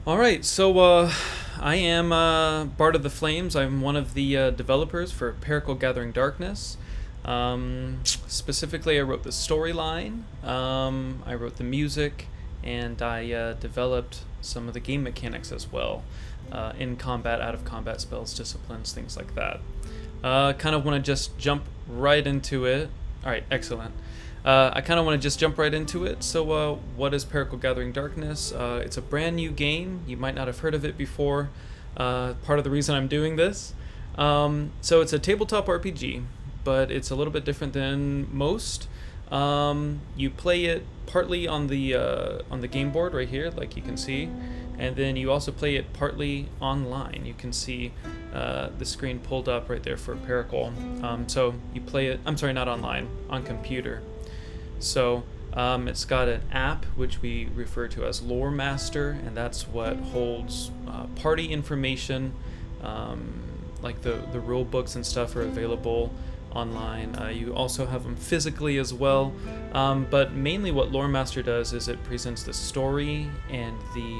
All right, so I am Bard of the Flames. I'm one of the developers for Pericle Gathering Darkness. Specifically, I wrote the storyline, I wrote the music, and I developed some of the game mechanics as well, in combat, out of combat spells, disciplines, things like that. Kind of want to just jump right into it. All right, excellent. I kind of want to just jump right into it. So, what is Pericle Gathering Darkness? It's a brand new game. You might not have heard of it before. Part of the reason I'm doing this. So, it's a tabletop RPG, but it's a little bit different than most. You play it partly on the game board right here, like you can see, and then you also play it partly online. You can see the screen pulled up right there for Pericle. So you play it. I'm sorry, not online, on computer. So it's got an app which we refer to as Lore Master, and that's what holds party information, like the rule books and stuff are available online. You also have them physically as well, but mainly what Lore Master does is it presents the story and the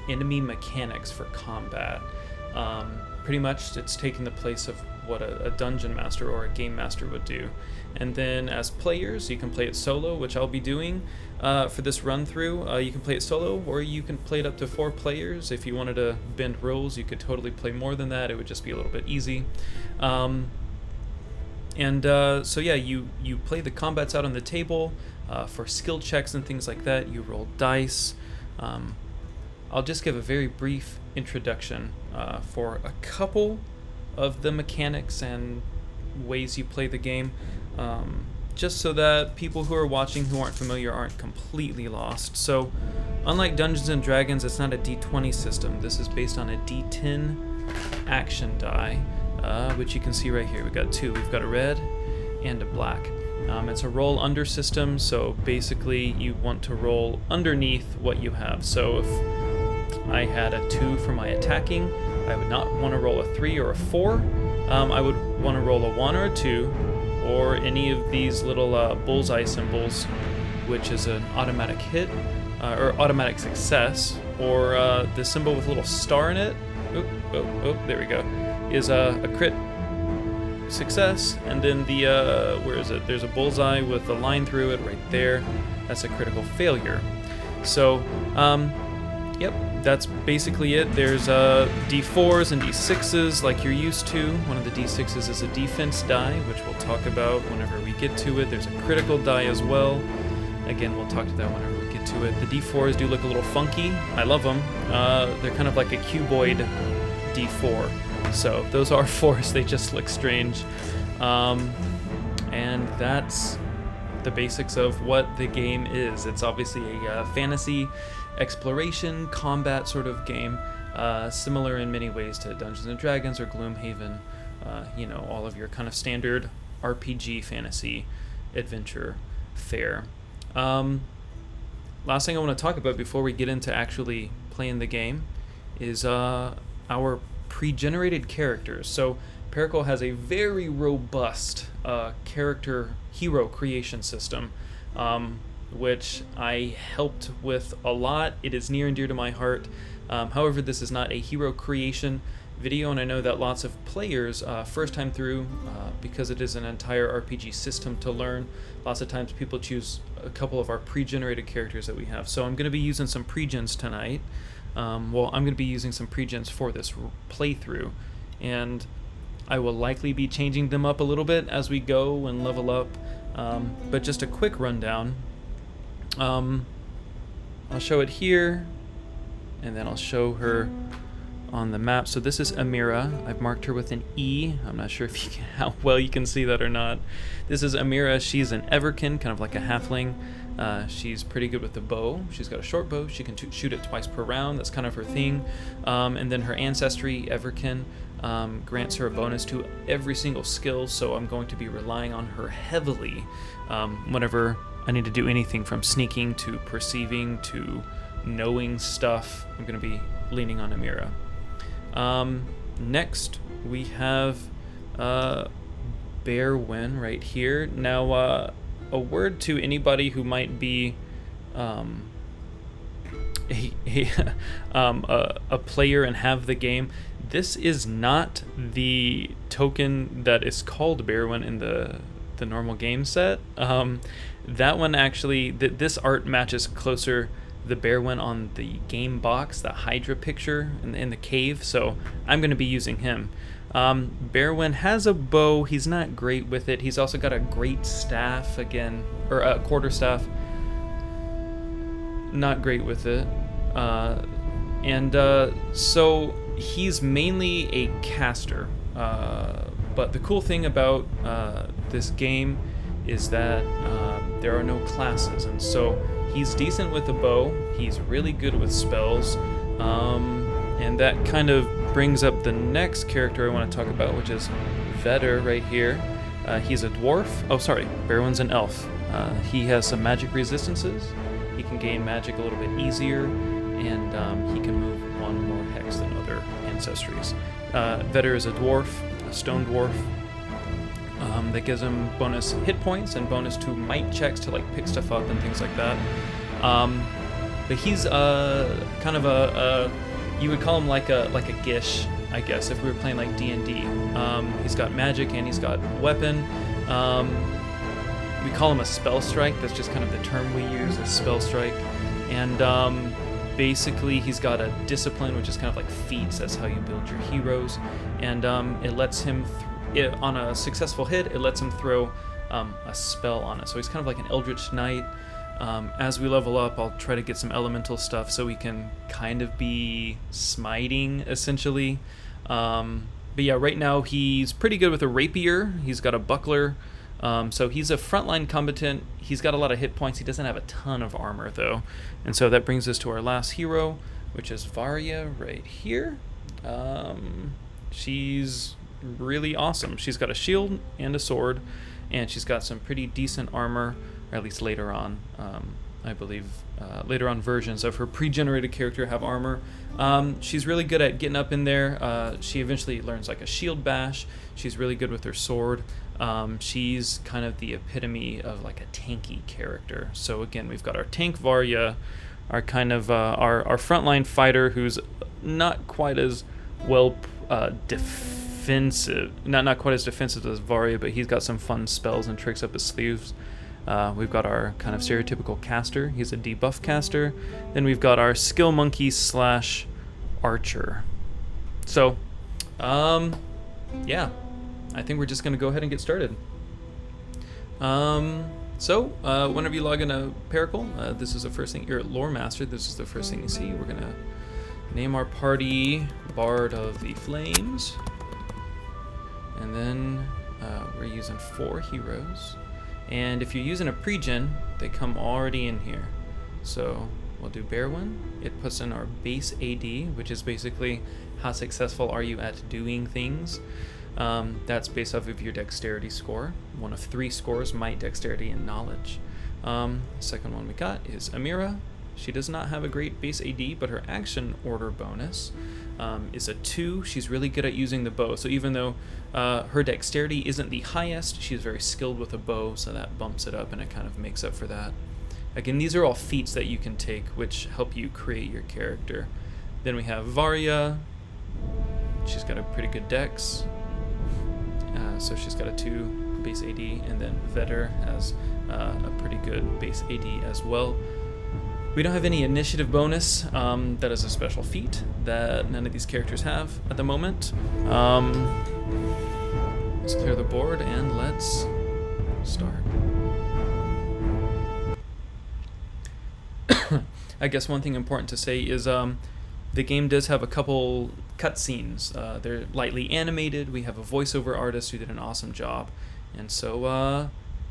enemy mechanics for combat. Pretty much it's taking the place of what a dungeon master or a game master would do. And then as players, you can play it solo, which I'll be doing for this run through. You can play it solo, or you can play it up to 4 players. If you wanted to bend rules, you could totally play more than that. It would just be a little bit easy. So yeah, you play the combats out on the table. For skill checks and things like that, you roll dice. I'll just give a very brief introduction for a couple of the mechanics and ways you play the game, just so that people who are watching who aren't familiar aren't completely lost. So, unlike Dungeons and Dragons, it's not a D20 system. This is based on a D10 action die, which you can see right here. We've got 2. We've got a red and a black. It's a roll under system, so basically you want to roll underneath what you have. So if I had a 2 for my attacking, I would not want to roll a 3 or a 4. I would want to roll a 1 or a 2, or any of these little bullseye symbols, which is an automatic hit, or automatic success, or the symbol with a little star in it, there we go, is a crit success, and then the, where is it? There's a bullseye with a line through it right there. That's a critical failure. So, yep, that's basically it. There's D4s and D6s like you're used to. One of the D6s is a defense die, which we'll talk about whenever we get to it. There's a critical die as well. Again, we'll talk to that whenever we get to it. The D4s do look a little funky. I love them. They're kind of like a cuboid D4. So those are 4s, they just look strange. And that's the basics of what the game is. It's obviously a fantasy exploration combat sort of game, similar in many ways to Dungeons and Dragons or Gloomhaven, all of your kind of standard RPG fantasy adventure fare. Last thing I want to talk about before we get into actually playing the game is our pre-generated characters. So Pericle has a very robust character hero creation system, which I helped with a lot. It is near and dear to my heart. However, this is not a hero creation video, and I know that lots of players, first time through, because it is an entire RPG system to learn, lots of times people choose a couple of our pre-generated characters that we have. So I'm going to be using some pre-gens tonight. I'm going to be using some pre-gens for this playthrough, and I will likely be changing them up a little bit as we go and level up, but just a quick rundown. I'll show it here, and then I'll show her on the map. So this is Amira. I've marked her with an E. I'm not sure if how well you can see that or not. This is Amira. She's an Everkin, kind of like a halfling. She's pretty good with the bow. She's got a short bow. She can shoot it twice per round. That's kind of her thing. And then her ancestry, Everkin, grants her a bonus to every single skill, so I'm going to be relying on her heavily whenever I need to do anything from sneaking to perceiving to knowing stuff. I'm going to be leaning on Amira. Next, we have Bearwin right here. Now, a word to anybody who might be a player and have the game. This is not the token that is called Bearwin in the normal game set. That one actually, this art matches closer the Bearwin on the game box, the Hydra picture in the cave. So I'm going to be using him. Bearwin has a bow. He's not great with it. He's also got a great staff again, or a quarterstaff. Not great with it. So he's mainly a caster. But the cool thing about this game is that there are no classes, and so he's decent with a bow. He's really good with spells. And that kind of brings up the next character I want to talk about, which is Vetter right here. He's a dwarf. Oh, sorry, Bearwin's an elf. He has some magic resistances. He can gain magic a little bit easier, and he can move one more hex than other ancestries. Vetter is a dwarf, a stone dwarf. That gives him bonus hit points and bonus to might checks to like pick stuff up and things like that. But he's kind of a you would call him like a Gish, I guess, if we were playing like D&D. He's got magic and he's got weapon. We call him a spell strike. That's just kind of the term we use, a spell strike. And basically he's got a discipline, which is kind of like feats. That's how you build your heroes. And it lets him, on a successful hit, it lets him throw a spell on it. So he's kind of like an Eldritch Knight. As we level up, I'll try to get some elemental stuff so we can kind of be smiting, essentially. But yeah, right now he's pretty good with a rapier. He's got a buckler. So he's a frontline combatant. He's got a lot of hit points. He doesn't have a ton of armor, though. And so that brings us to our last hero, which is Jaria right here. She's really awesome. She's got a shield and a sword, and she's got some pretty decent armor, or at least later on. I believe later on versions of her pre-generated character have armor. She's really good at getting up in there. She eventually learns like a shield bash. She's really good with her sword. She's kind of the epitome of like a tanky character. So again, we've got our tank Varia, our kind of our frontline fighter who's not quite as well defensive, not quite as defensive as Varia, but he's got some fun spells and tricks up his sleeves. We've got our kind of stereotypical caster. He's a debuff caster. Then we've got our skill monkey / archer. So, yeah, I think we're just going to go ahead and get started. Whenever you log into Pericle, this is the first thing, you're at Lore Master, this is the first thing you see. We're going to name our party Bard of the Flames. And then we're using 4 heroes. And if you're using a pre-gen, they come already in here. So we'll do Bearwin. It puts in our base AD, which is basically how successful are you at doing things. That's based off of your dexterity score. One of 3 scores, might, dexterity, and knowledge. Second one we got is Amira. She does not have a great base AD, but her action order bonus is a 2. She's really good at using the bow. So even though her dexterity isn't the highest, she's very skilled with a bow, so that bumps it up and it kind of makes up for that. Again, these are all feats that you can take, which help you create your character. Then we have Varia. She's got a pretty good dex. So she's got a 2 base AD, and then Vetter has a pretty good base AD as well. We don't have any initiative bonus. That is a special feat that none of these characters have at the moment. Let's clear the board and let's start. I guess one thing important to say is the game does have a couple cutscenes. They're lightly animated. We have a voiceover artist who did an awesome job. And so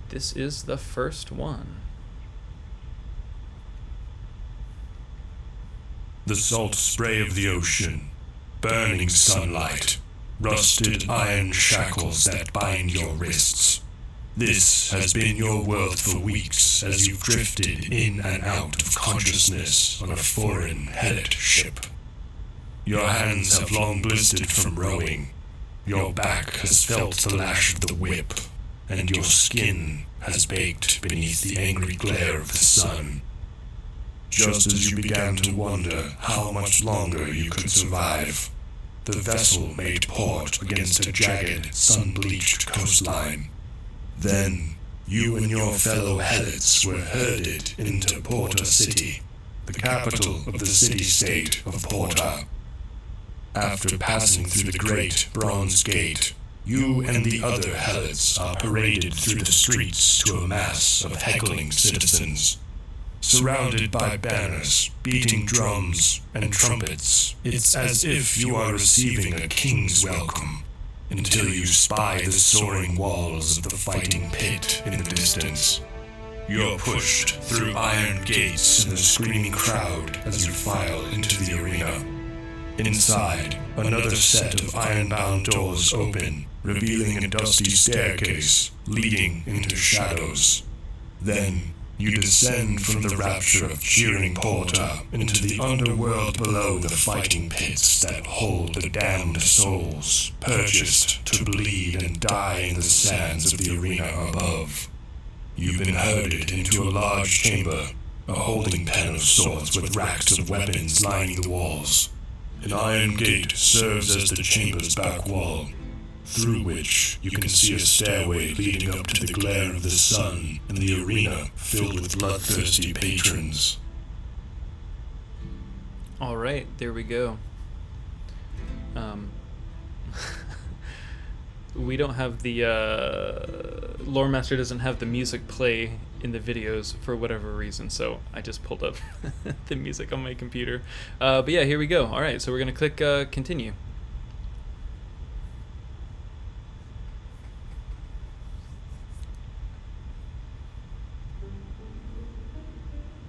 this is the first one. The salt spray of the ocean, burning sunlight, rusted iron shackles that bind your wrists. This has been your world for weeks as you've drifted in and out of consciousness on a foreign hellish ship. Your hands have long blistered from rowing, your back has felt the lash of the whip, and your skin has baked beneath the angry glare of the sun. just as you began to wonder how much longer you could survive. The vessel made port against a jagged, sun-bleached coastline. Then, you and your fellow helots were herded into Porta City, the capital of the city-state of Porta. After passing through the Great Bronze Gate, you and the other helots are paraded through the streets to a mass of heckling citizens. Surrounded by banners, beating drums, and trumpets, it's as if you are receiving a king's welcome, until you spy the soaring walls of the fighting pit in the distance. You're pushed through iron gates and the screaming crowd as you file into the arena. Inside, another set of iron-bound doors open, revealing a dusty staircase leading into shadows. Then, you descend from the rapture of cheering Porta into the underworld below the fighting pits that hold the damned souls, purchased to bleed and die in the sands of the arena above. You've been herded into a large chamber, a holding pen of sorts with racks of weapons lining the walls. An iron gate serves as the chamber's back wall, through which you can see a stairway leading up to the glare of the sun and the arena filled with bloodthirsty patrons. All right, there we go. We don't have the Lore Master doesn't have the music play in the videos for whatever reason, so I just pulled up the music on my computer. But yeah, here we go. All right, so we're gonna click continue.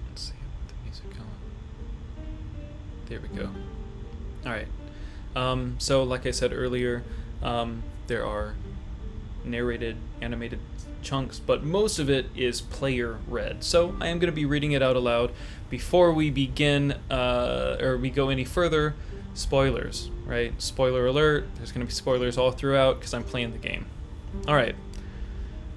Let's see what the music on. There we go. All right. So like I said earlier, there are narrated animated chunks, but most of it is player read. So I am going to be reading it out aloud. Before we begin, or we go any further, spoilers, right? Spoiler alert, there's going to be spoilers all throughout because I'm playing the game. All right.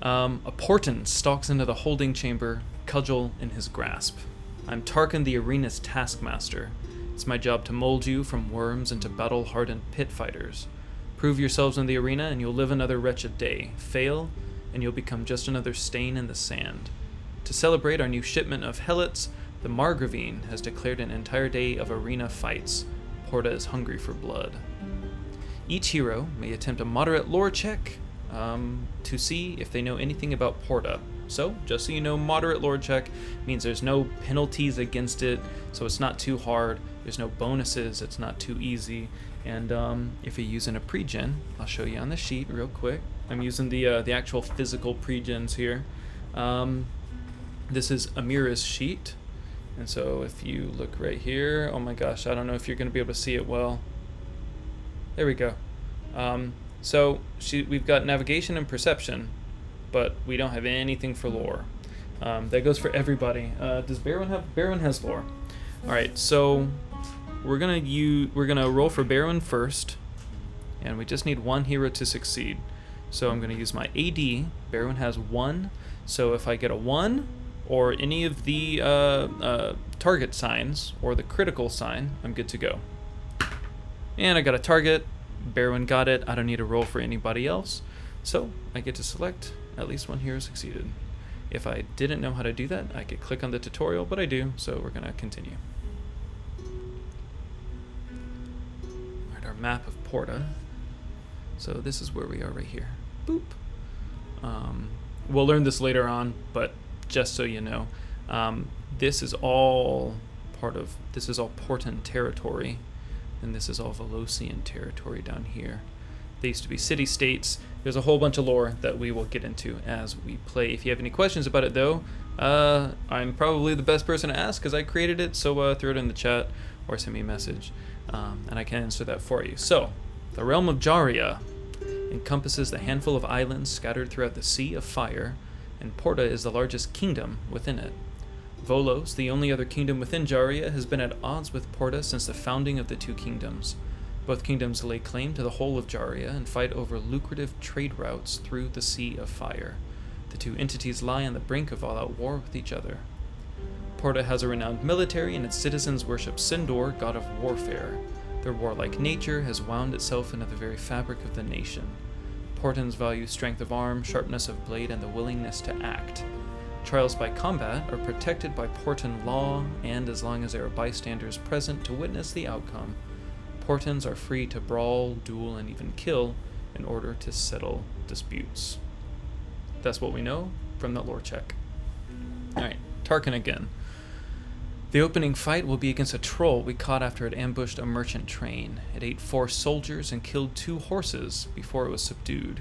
A portent stalks into the holding chamber, cudgel in his grasp. I'm Tarkin, the arena's taskmaster. It's my job to mold you from worms into battle-hardened pit fighters. Prove yourselves in the arena and you'll live another wretched day. Fail, and you'll become just another stain in the sand. To celebrate our new shipment of helots, the Margravine has declared an entire day of arena fights. Porta is hungry for blood. Each hero may attempt a moderate lore check to see if they know anything about Porta. So, just so you know, moderate lore check means there's no penalties against it, so it's not too hard. There's no bonuses, it's not too easy. And if you're using a pregen, I'll show you on the sheet real quick. I'm using the actual physical pregens here. This is Amira's sheet. And so if you look right here, oh my gosh, I don't know if you're going to be able to see it well. There we go. So we've got navigation and perception, but we don't have anything for lore. That goes for everybody. Does Barwin have? Barwin has lore. All right, so we're gonna roll for Barwin first, and we just need one hero to succeed. So I'm gonna use my AD. Barwin has 1, so if I get a 1 or any of the target signs or the critical sign, I'm good to go. And I got a target. Barwin got it. I don't need to roll for anybody else, so I get to select at least one hero succeeded. If I didn't know how to do that, I could click on the tutorial, but I do, so we're gonna continue. Alright, our map of Porta. So this is where we are right here. Boop. We'll learn this later on, but just so you know, this is all Portent territory, and this is all Velocian territory down here. They used to be city-states. There's a whole bunch of lore that we will get into as we play. If you have any questions about it, though, I'm probably the best person to ask because I created it, so throw it in the chat or send me a message, and I can answer that for you. So, the realm of Jaria encompasses the handful of islands scattered throughout the Sea of Fire, and Porta is the largest kingdom within it. Volos, the only other kingdom within Jaria, has been at odds with Porta since the founding of the two kingdoms. Both kingdoms lay claim to the whole of Jaria and fight over lucrative trade routes through the Sea of Fire. The two entities lie on the brink of all-out war with each other. Porta has a renowned military, and its citizens worship Sindor, god of warfare. Their warlike nature has wound itself into the very fabric of the nation. Portans value strength of arm, sharpness of blade, and the willingness to act. Trials by combat are protected by Portan law, and as long as there are bystanders present to witness the outcome, Portans are free to brawl, duel, and even kill in order to settle disputes. That's what we know from that lore check. Alright, Tarkin again. The opening fight will be against a troll we caught after it ambushed a merchant train. It ate 4 soldiers and killed 2 horses before it was subdued.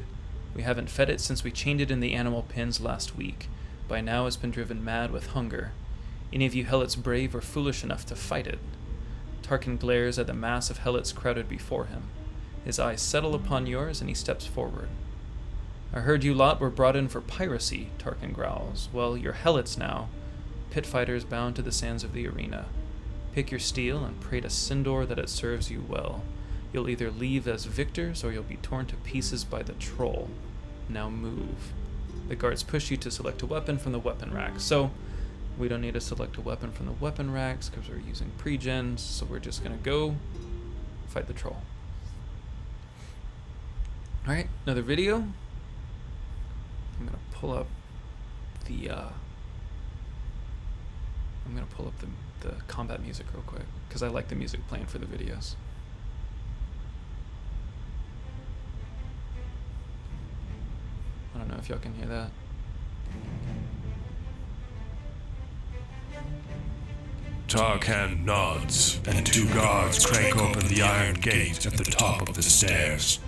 We haven't fed it since we chained it in the animal pens last week. By now it's been driven mad with hunger. Any of you helots brave or foolish enough to fight it? Tarkin glares at the mass of helots crowded before him. His eyes settle upon yours and he steps forward. I heard you lot were brought in for piracy, Tarkin growls. Well, you're helots now. Pit fighters bound to the sands of the arena. Pick your steel and pray to Sindor that it serves you well. You'll either leave as victors or you'll be torn to pieces by the troll. Now move. The guards push you to select a weapon from the weapon rack. So, we don't need to select a weapon from the weapon racks because we're using pre-gens, so we're just going to go fight the troll. Alright, another video. I'm going to pull up the the combat music real quick because I like the music playing for the videos. I don't know if y'all can hear that. Tarkan nods, and 2 guards crank open the iron gate at the top of the stairs.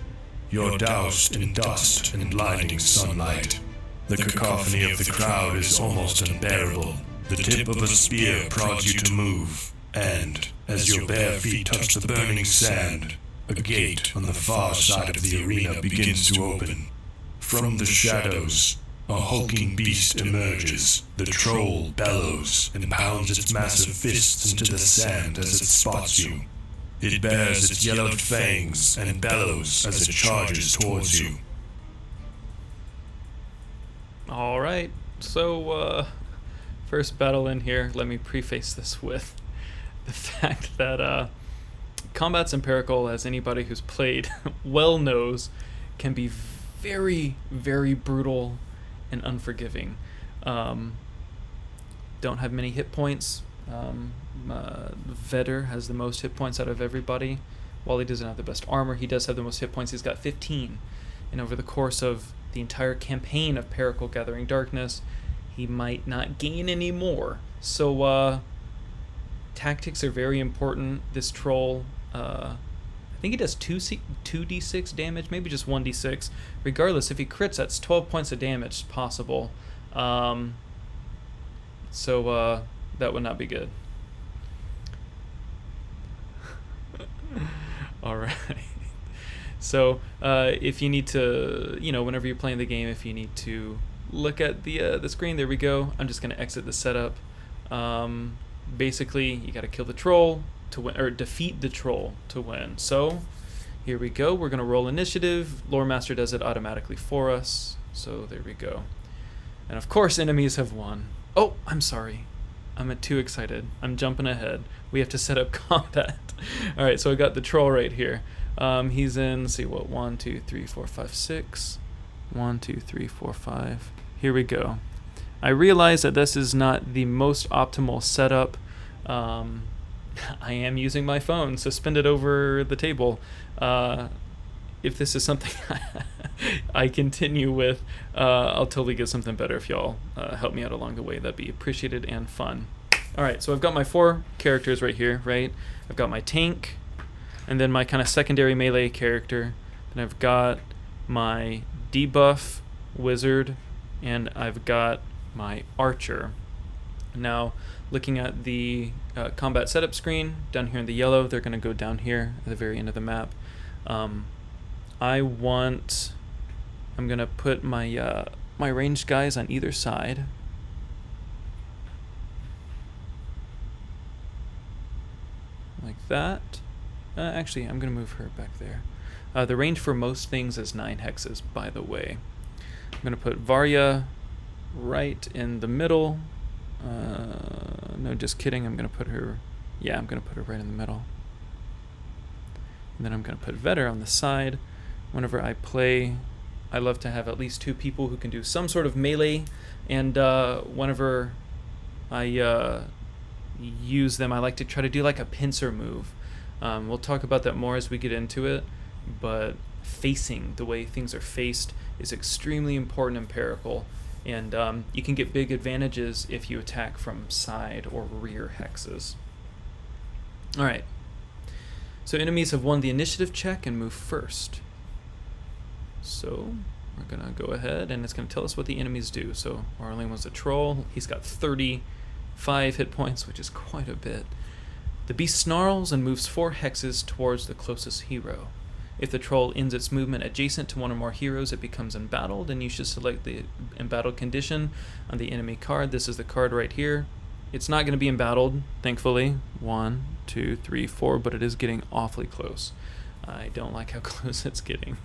You're doused in dust and blinding sunlight. The cacophony of the crowd is almost unbearable. The tip of a spear prods you to move, and, as your bare feet touch the burning sand, a gate on the far side of the arena begins to open. From the shadows, a hulking beast emerges. The troll bellows and pounds its massive fists into the sand as it spots you. It bares its yellowed fangs and bellows as it charges towards you. Alright, so, first battle in here, let me preface this with the fact that, combats in Pericle, as anybody who's played well knows, can be very, very brutal and unforgiving. Don't have many hit points. Vedder has the most hit points out of everybody. While he doesn't have the best armor, he does have the most hit points. He's got 15. And over the course of the entire campaign of Pericle Gathering Darkness, he might not gain any more. So, tactics are very important. This troll, I think he does 2d6 damage, maybe just 1d6. Regardless, if he crits, that's 12 points of damage possible. So, that would not be good. Alright. So, if you need to, whenever you're playing the game, if you need to look at the screen, there we go. I'm just going to exit the setup. Basically, you got to kill the troll to win, or defeat the troll to win. So, here we go. We're going to roll initiative. Lore Master does it automatically for us. So, there we go. And of course, enemies have won. Oh, I'm sorry. I'm too excited. I'm jumping ahead. We have to set up combat. Alright, so I got the troll right here. He's in, let's see, 1, 2, 3, 4, 5, 6. 1, 2, 3, 4, 5. Here we go. I realize that this is not the most optimal setup. I am using my phone suspended over the table. If this is something I continue with, I'll totally get something better if y'all help me out along the way. That'd be appreciated and fun. Alright, so I've got my 4 characters right here, right? I've got my tank, and then my kind of secondary melee character. Then I've got my debuff wizard, and I've got my archer. Now, looking at the combat setup screen, down here in the yellow, they're going to go down here at the very end of the map. I'm going to put my my ranged guys on either side. Like that. Actually, I'm going to move her back there. The range for most things is 9 hexes, by the way. I'm going to put Varia right in the middle. No, just kidding. I'm going to put her... Yeah, I'm going to put her right in the middle. And then I'm going to put Vetter on the side. Whenever I play, I love to have at least 2 people who can do some sort of melee. And whenever I use them, I like to try to do like a pincer move. We'll talk about that more as we get into it. But facing, the way things are faced, is extremely important in Pericle. And you can get big advantages if you attack from side or rear hexes. Alright. So enemies have won the initiative check and move first. So we're going to go ahead and it's going to tell us what the enemies do. So Arling was a troll. He's got 35 hit points, which is quite a bit. The beast snarls and moves 4 hexes towards the closest hero. If the troll ends its movement adjacent to one or more heroes, it becomes embattled, and you should select the embattled condition on the enemy card. This is the card right here. It's not going to be embattled, thankfully. 1, 2, 3, 4, but it is getting awfully close. I don't like how close it's getting.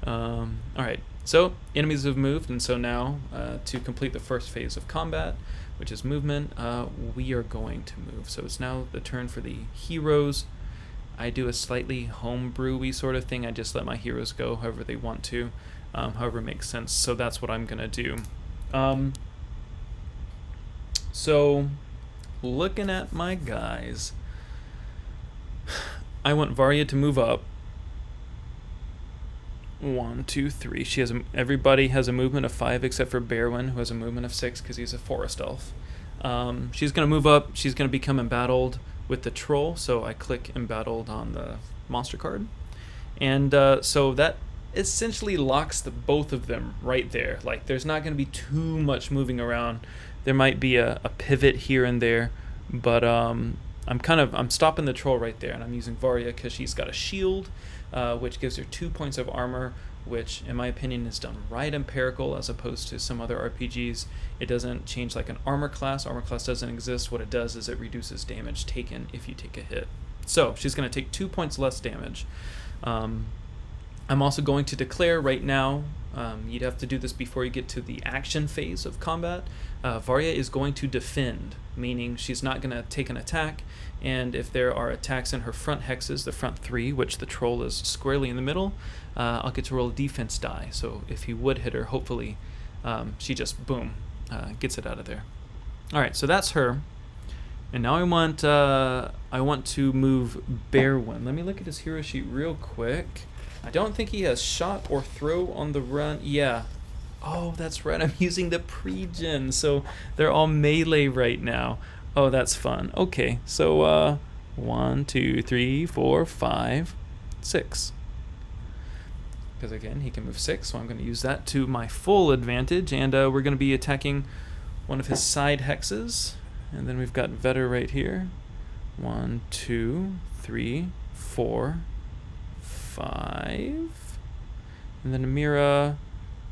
Alright, so enemies have moved, and so now to complete the first phase of combat, which is movement, we are going to move. So it's now the turn for the heroes. I do a slightly homebrew-y sort of thing. I just let my heroes go however they want to, however it makes sense. So that's what I'm going to do. So looking at my guys, I want Varia to move up. 1, 2, 3. Everybody has a movement of 5 except for Berwyn, who has a movement of 6 because he's a forest elf. She's going to move up. She's going to become embattled with the troll, so I click embattled on the monster card. And so that essentially locks both of them right there. Like, there's not going to be too much moving around. There might be a pivot here and there, but I'm stopping the troll right there, and I'm using Varia because she's got a shield, which gives her 2 points of armor, which in my opinion is done right in Pericle as opposed to some other RPGs. It doesn't change like an armor class. Armor class doesn't exist. What it does is it reduces damage taken if you take a hit. So she's going to take 2 points less damage. I'm also going to declare right now, you'd have to do this before you get to the action phase of combat. Varia is going to defend, meaning she's not going to take an attack, and if there are attacks in her front hexes, the front 3, which the troll is squarely in the middle, I'll get to roll a defense die. So if he would hit her, hopefully she just, boom, gets it out of there. Alright, so that's her. And now I want to move Berwyn. Let me look at his hero sheet real quick. I don't think he has shot or throw on the run. Yeah. Oh, that's right. I'm using the pre-gen, so they're all melee right now. Oh, that's fun. Okay, so 1, 2, 3, 4, 5, 6. Because again, he can move 6, so I'm going to use that to my full advantage. And we're going to be attacking one of his side hexes. And then we've got Vetter right here. 1, 2, 3, 4, 5. And then Amira,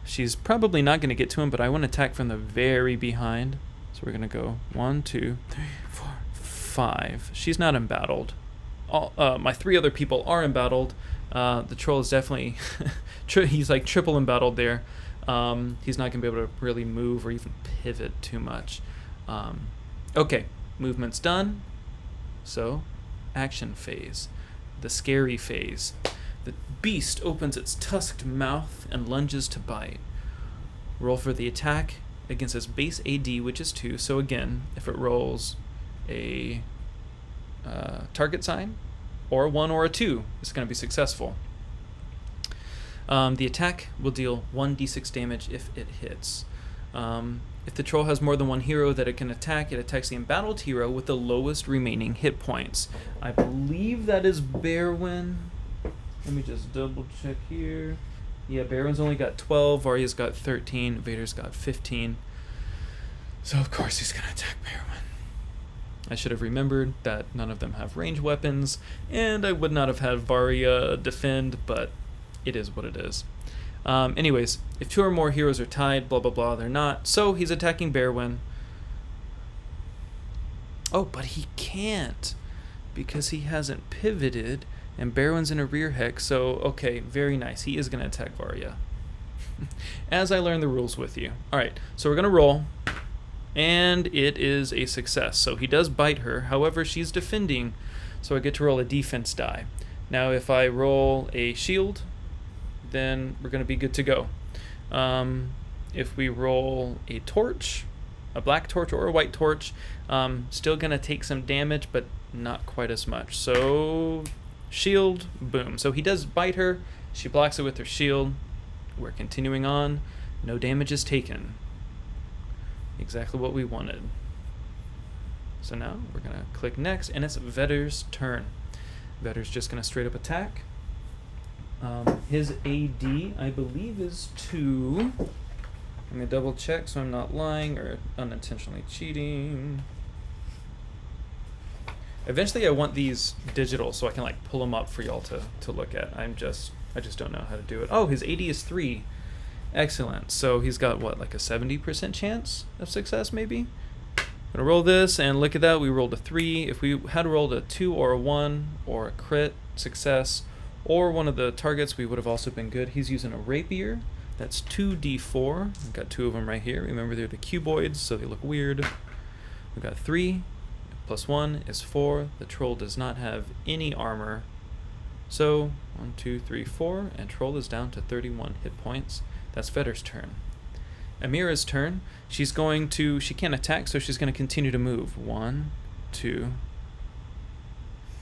she's probably not going to get to him, but I want to attack from the very behind. So we're going to go 1, 2, 3, 4, 5. She's not embattled. My 3 other people are embattled. The troll is definitely, he's like triple embattled there. He's not going to be able to really move or even pivot too much. Okay, movement's done. So, action phase. The scary phase. The beast opens its tusked mouth and lunges to bite. Roll for the attack against its base AD, which is 2. So again, if it rolls a target sign, or a 1 or a 2, it's going to be successful. The attack will deal 1d6 damage if it hits. If the troll has more than 1 hero that it can attack, it attacks the embattled hero with the lowest remaining hit points. I believe that is Berwyn. Let me just double check here. Yeah, Berwyn's only got 12, Varia's got 13, Vader's got 15. So of course he's going to attack Berwyn. I should have remembered that none of them have ranged weapons, and I would not have had Varia defend, but it is what it is. Anyways, if 2 or more heroes are tied, blah blah blah, they're not. So he's attacking Berwyn. Oh, but he can't, because he hasn't pivoted, and Berwyn's in a rear hex, so okay, very nice. He is going to attack Varia. As I learn the rules with you. Alright, so we're going to roll. And it is a success. So he does bite her. However, she's defending, so I get to roll a defense die. Now, if I roll a shield, then we're going to be good to go. If we roll a torch, a black torch or a white torch, still going to take some damage, but not quite as much. So, shield, boom. So he does bite her. She blocks it with her shield. We're continuing on. No damage is taken. Exactly what we wanted. So now we're going to click next, and it's Vetter's turn. Vetter's just going to straight up attack. His AD, I believe, is 2. I'm going to double check so I'm not lying or unintentionally cheating. Eventually I want these digital so I can like pull them up for y'all to look at. I just don't know how to do it. Oh, his AD is 3. Excellent. So he's got what, like a 70% chance of success maybe? I'm gonna roll this, and look at that, we rolled a 3. If we had rolled a 2 or a 1 or a crit success or one of the targets, we would have also been good. He's using a rapier. That's 2d4. I've got 2 of them right here. Remember, they're the cuboids, so they look weird. We've got 3 plus 1 is 4. The troll does not have any armor. So 1, 2, 3, 4, and troll is down to 31 hit points. That's Vetter's turn. Amira's turn. She can't attack, so she's going to continue to move. 1, 2,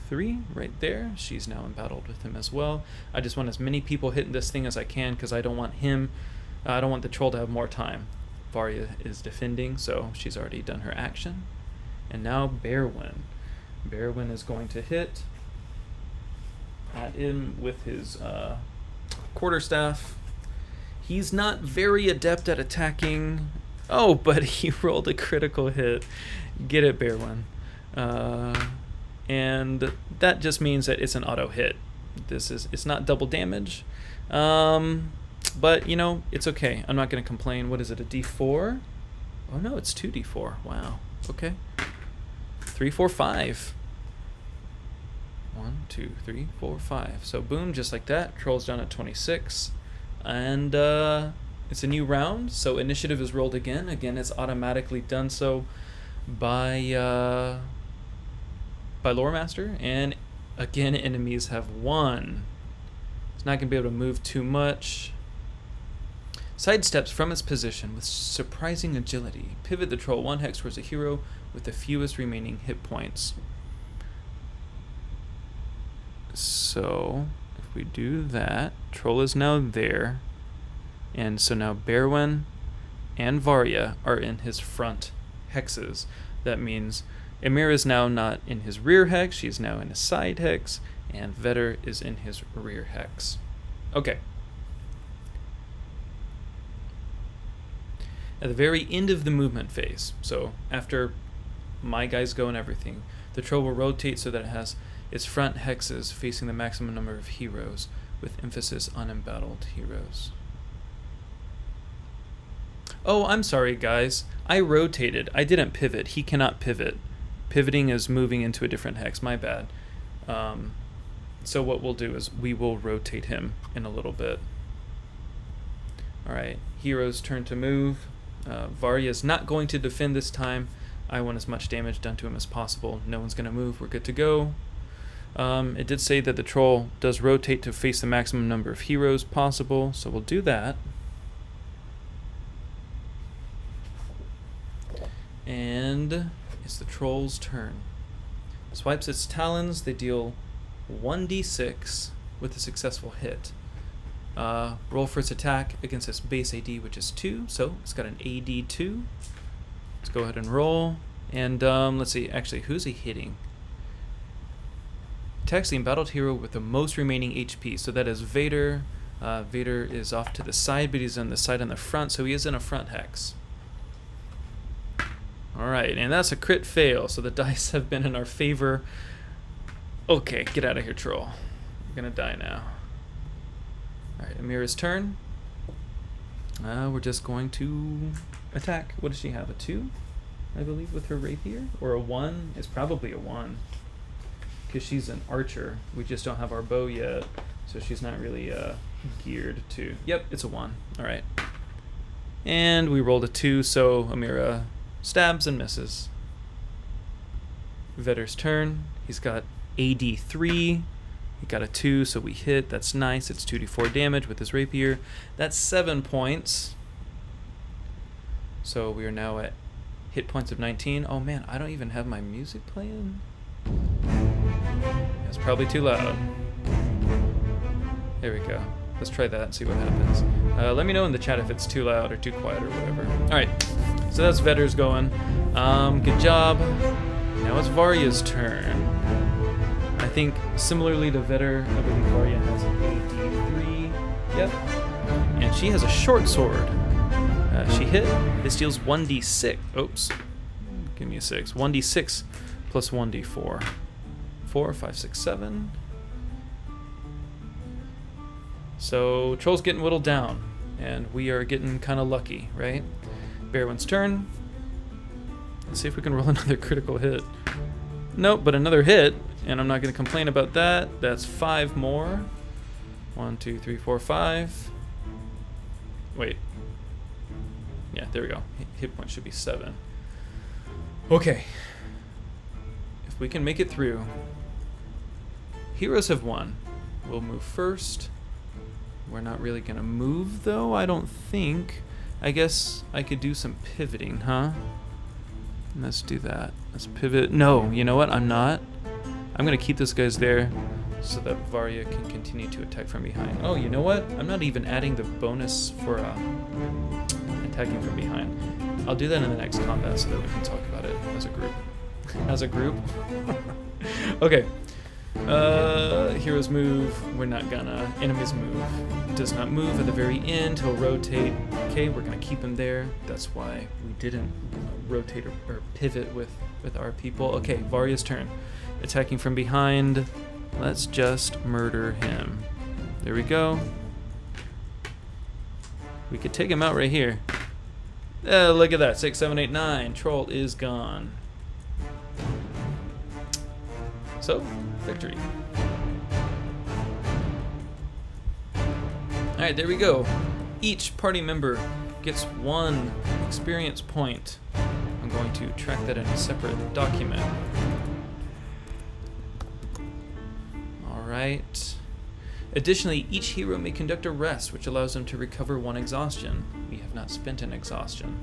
3, right there. She's now embattled with him as well. I just want as many people hitting this thing as I can because I don't want I don't want the troll to have more time. Varia is defending, so she's already done her action. And now Berwyn. Berwyn is going to hit at him with his quarterstaff. He's not very adept at attacking. Oh, but he rolled a critical hit. Get it, Berwyn. And that just means that it's an auto hit. It's not double damage. But, it's okay. I'm not going to complain. What is it, a D4? Oh, no, it's 2D4. Wow. Okay. 3, 4, 5. 1, 2, 3, 4, 5. So, boom, just like that. Troll's down at 26. And it's a new round. So, initiative is rolled again. Again, it's automatically done so by Lore Master, and again enemies have 1. It's not going to be able to move too much. Sidesteps from its position with surprising agility. Pivot the troll 1 hex towards a hero with the fewest remaining hit points. So if we do that, troll is now there, and so now Berwyn and Varia are in his front hexes. That means Amira is now not in his rear hex, she's now in his side hex, and Vetter is in his rear hex. Okay. At the very end of the movement phase, so after my guys go and everything, the troll will rotate so that it has its front hexes facing the maximum number of heroes, with emphasis on embattled heroes. Oh, I'm sorry, guys. I rotated. I didn't pivot. He cannot pivot. Pivoting is moving into a different hex. My bad. So what we'll do is we will rotate him in a little bit. Alright, hero's turn to move. Varia is not going to defend this time. I want as much damage done to him as possible. No one's going to move. We're good to go. It did say that the troll does rotate to face the maximum number of heroes possible, so we'll do that. And it's the troll's turn. Swipes its talons. They deal 1d6 with a successful hit. Roll for its attack against its base AD, which is 2. So it's got an AD 2. Let's go ahead and roll. And let's see. Actually, who's he hitting? Attacks the embattled hero with the most remaining HP. So that is Vader. Vader is off to the side, but he's on the side on the front, so he is in a front hex. Alright, and that's a crit fail, so the dice have been in our favor. Okay, get out of here, troll. You're gonna die now. Alright, Amira's turn. We're just going to attack. What does she have? A 2, I believe, with her rapier? Or a 1? It's probably a 1. Because she's an archer. We just don't have our bow yet, so she's not really geared to... Yep, it's a 1. Alright. And we rolled a 2, so Amira Stabs and misses. Vetter's turn. He's got AD3. He got a 2, so we hit. That's nice. It's 2d4 damage with his rapier. That's 7 points. So we are now at hit points of 19. Oh man, I don't even have my music playing. That's probably too loud. There we go. Let's try that and see what happens. Let me know in the chat if it's too loud or too quiet or whatever. Alright, so that's Vetter's going. Good job. Now it's Varia's turn. I think similarly to Vetter, I believe Jaria has an AD3. Yep. And she has a short sword. She hit. This deals 1d6. Oops. Give me a 6. 1d6 plus 1d4. 4, 5, 6, 7. So Troll's getting whittled down. And we are getting kind of lucky, right? Bearwin's turn. Let's see if we can roll another critical hit. Nope, but another hit. And I'm not going to complain about that. That's 5 more. 1, 2, 3, 4, 5. Wait. Yeah, there we go. Hit point should be 7. Okay. If we can make it through. Heroes have won. We'll move first. We're not really going to move, though, I don't think. I guess I could do some pivoting, huh? Let's do that. Let's pivot. No, you know what? I'm not. I'm going to keep this guys there so that Varia can continue to attack from behind. Oh, you know what? I'm not even adding the bonus for attacking from behind. I'll do that in the next combat so that we can talk about it as a group. As a group? Okay. Heroes move. We're not gonna. Enemies move. Does not move at the very end. He'll rotate. Okay, we're gonna keep him there. That's why we didn't rotate or pivot with our people. Okay, Varia's turn. Attacking from behind. Let's just murder him. There we go. We could take him out right here. Look at that. 6, 7, 8, 9. Troll is gone. So, victory. Alright, there we go. Each party member gets 1 experience point. I'm going to track that in a separate document. Alright. Additionally, each hero may conduct a rest, which allows them to recover 1 exhaustion. We have not spent an exhaustion.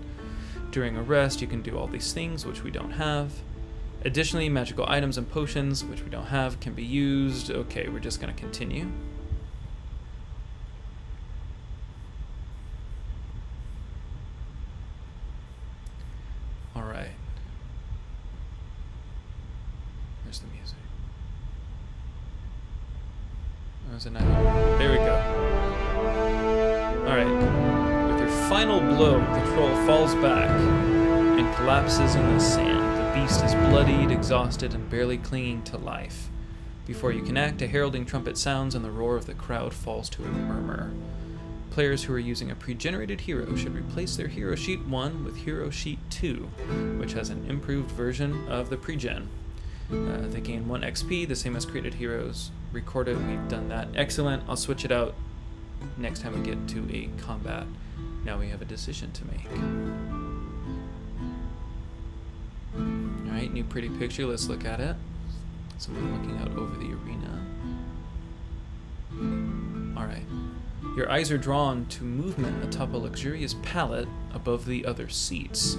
During a rest, you can do all these things, which we don't have. Additionally, magical items and potions, which we don't have, can be used. Okay, we're just going to continue. Alright. Where's the music? There we go. Alright. With her final blow, the troll falls back and collapses in the sand. The beast is bloodied, exhausted, and barely clinging to life. Before you can act, a heralding trumpet sounds and the roar of the crowd falls to a murmur. Players who are using a pre-generated hero should replace their Hero Sheet 1 with Hero Sheet 2, which has an improved version of the pre-gen. They gain 1 XP, the same as created heroes. Record it, we've done that. Excellent, I'll switch it out next time we get to a combat. Now we have a decision to make. Alright, new pretty picture, let's look at it. Someone looking out over the arena. Alright. Your eyes are drawn to movement atop a luxurious pallet above the other seats.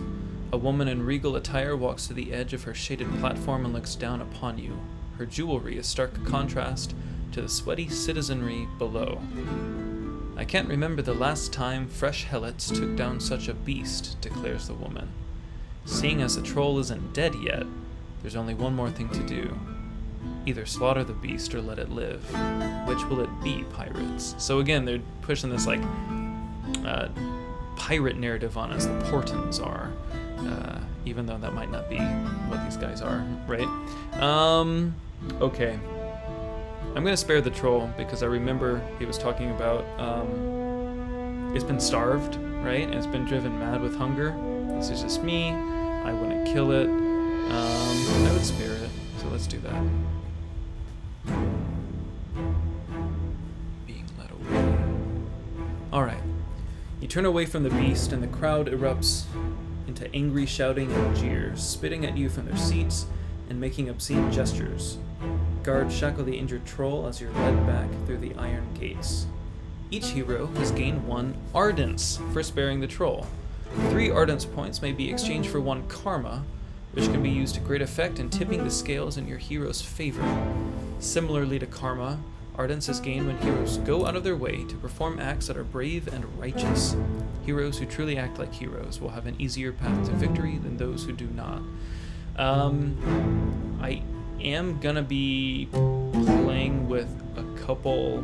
A woman in regal attire walks to the edge of her shaded platform and looks down upon you. Her jewelry is stark contrast to the sweaty citizenry below. I can't remember the last time fresh helots took down such a beast, declares the woman. Seeing as the troll isn't dead yet, there's only one more thing to do. Either slaughter the beast or let it live. Which will it be, pirates? So again, they're pushing this like pirate narrative on us, the Portons are. Even though that might not be what these guys are, right? Okay. I'm gonna spare the troll because I remember he was talking about it's been starved, right? And it's been driven mad with hunger. This is just me. I wouldn't kill it. I would spare it. So let's do that. Being led away. Alright. You turn away from the beast and the crowd erupts into angry shouting and jeers, spitting at you from their seats and making obscene gestures. Guards shackle the injured troll as you're led back through the iron gates. Each hero has gained 1 Ardence for sparing the troll. 3 Ardence points may be exchanged for 1 Karma, which can be used to great effect in tipping the scales in your hero's favor. Similarly to Karma, Ardence is gained when heroes go out of their way to perform acts that are brave and righteous. Heroes who truly act like heroes will have an easier path to victory than those who do not. I am gonna be playing with a couple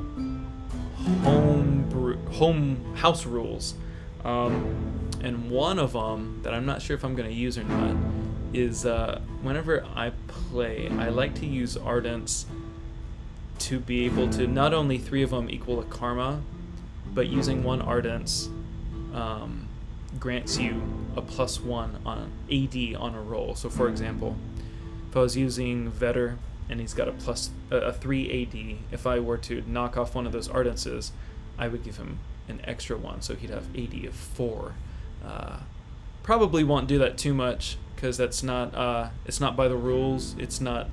home house rules, and one of them that I'm not sure if I'm gonna use or not is whenever I play, I like to use Ardence to be able to not only 3 of them equal a Karma, but using 1 Ardence grants you a +1 on AD on a roll. So for example, if I was using Vetter and he's got a 3 AD, if I were to knock off one of those Ardences, I would give him an extra 1, so he'd have AD of 4. Probably won't do that too much because that's not it's not by the rules. It's not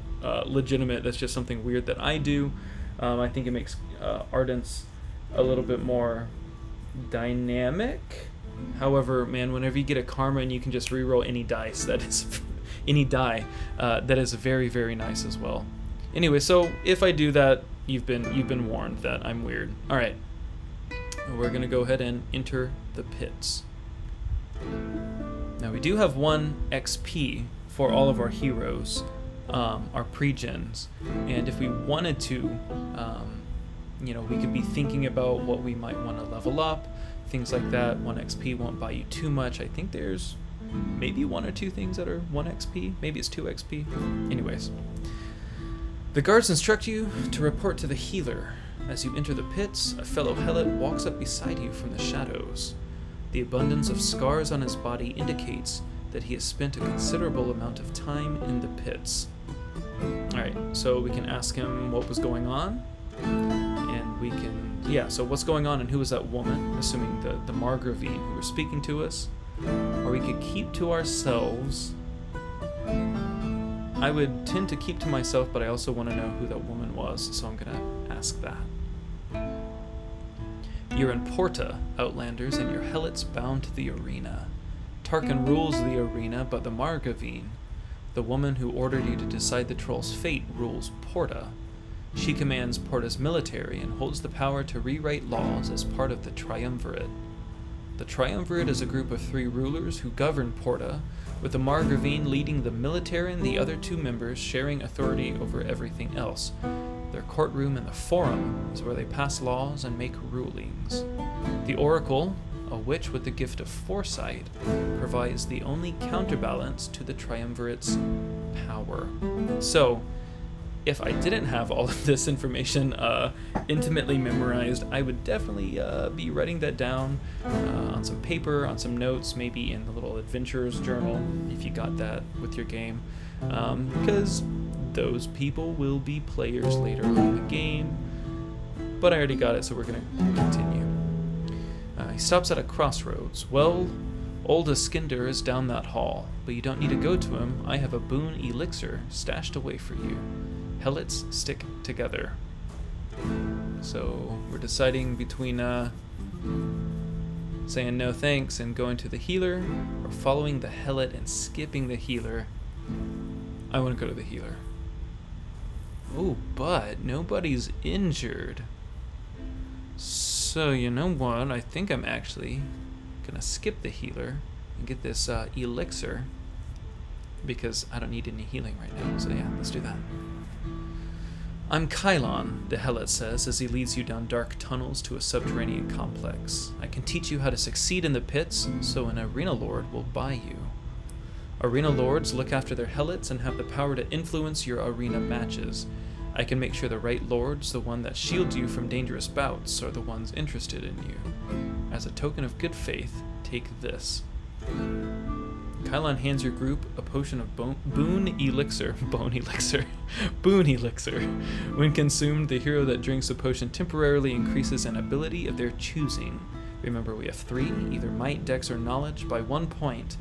legitimate. That's just something weird that I do. I think it makes Ardence a little bit more dynamic. However, man, whenever you get a Karma and you can just reroll any dice, that is any die, that is very, very nice as well. Anyway, so if I do that, you've been warned that I'm weird. All right, we're gonna go ahead and enter the pits. Now we do have 1 XP for all of our heroes, our pre-gens, and if we wanted to, we could be thinking about what we might want to level up, things like that. 1 XP won't buy you too much. I think there's maybe 1 or 2 things that are 1 XP. Maybe it's 2 XP. Anyways, the guards instruct you to report to the healer. As you enter the pits, a fellow helot walks up beside you from the shadows. The abundance of scars on his body indicates that he has spent a considerable amount of time in the pits. Alright, so we can ask him what was going on, and we can, so what's going on and who was that woman, assuming the Margravine who was speaking to us, or we could keep to ourselves. I would tend to keep to myself, but I also want to know who that woman was, so I'm going to ask that. You're in Porta, Outlanders, and your helots bound to the arena. Tarkin rules the arena, but the Margravine, the woman who ordered you to decide the troll's fate, rules Porta. She commands Porta's military and holds the power to rewrite laws as part of the Triumvirate. The Triumvirate is a group of 3 rulers who govern Porta, with the Margravine leading the military and the other 2 members sharing authority over everything else. Their courtroom and the forum is where they pass laws and make rulings. The Oracle, a witch with the gift of foresight, provides the only counterbalance to the Triumvirate's power. So, if I didn't have all of this information intimately memorized, I would definitely be writing that down on some paper, on some notes, maybe in the little adventurer's journal, if you got that with your game, because those people will be players later on in the game. But I already got it, so we're going to continue. He stops at a crossroads. Well, old Iskinder is down that hall, but you don't need to go to him. I have a boon elixir stashed away for you. Helots stick together. So we're deciding between saying no thanks and going to the healer, or following the helot and skipping the healer. I want to go to the healer. Oh, but nobody's injured. So you know what? I think I'm actually gonna skip the healer and get this elixir, because I don't need any healing right now. So yeah, let's do that. I'm Kylon, the helot says as he leads you down dark tunnels to a subterranean complex. I can teach you how to succeed in the pits, so an arena lord will buy you. Arena lords look after their helots and have the power to influence your arena matches. I can make sure the right lords, the one that shields you from dangerous bouts, are the ones interested in you. As a token of good faith, take this. Kylon hands your group a potion of boon elixir. Boon elixir. When consumed, the hero that drinks the potion temporarily increases an ability of their choosing. Remember, we have 3, either might, dex, or knowledge, by 1 point.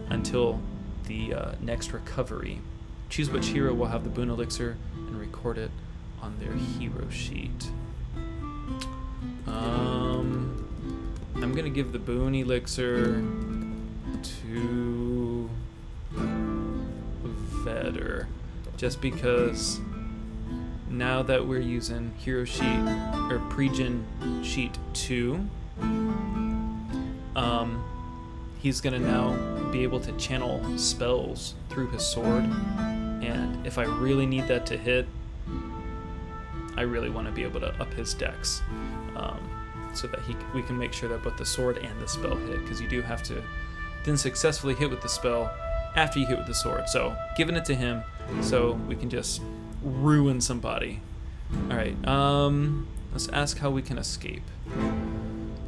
until the next recovery. Choose which hero will have the boon elixir and record it on their hero sheet. I'm gonna give the boon elixir to Vedder, just because now that we're using hero sheet or pre-gen sheet 2, he's gonna now be able to channel spells through his sword, and if I really need that to hit, I really want to be able to up his dex, so that we can make sure that both the sword and the spell hit, because you do have to then successfully hit with the spell after you hit with the sword. So giving it to him so we can just ruin somebody. Alright, let's ask how we can escape.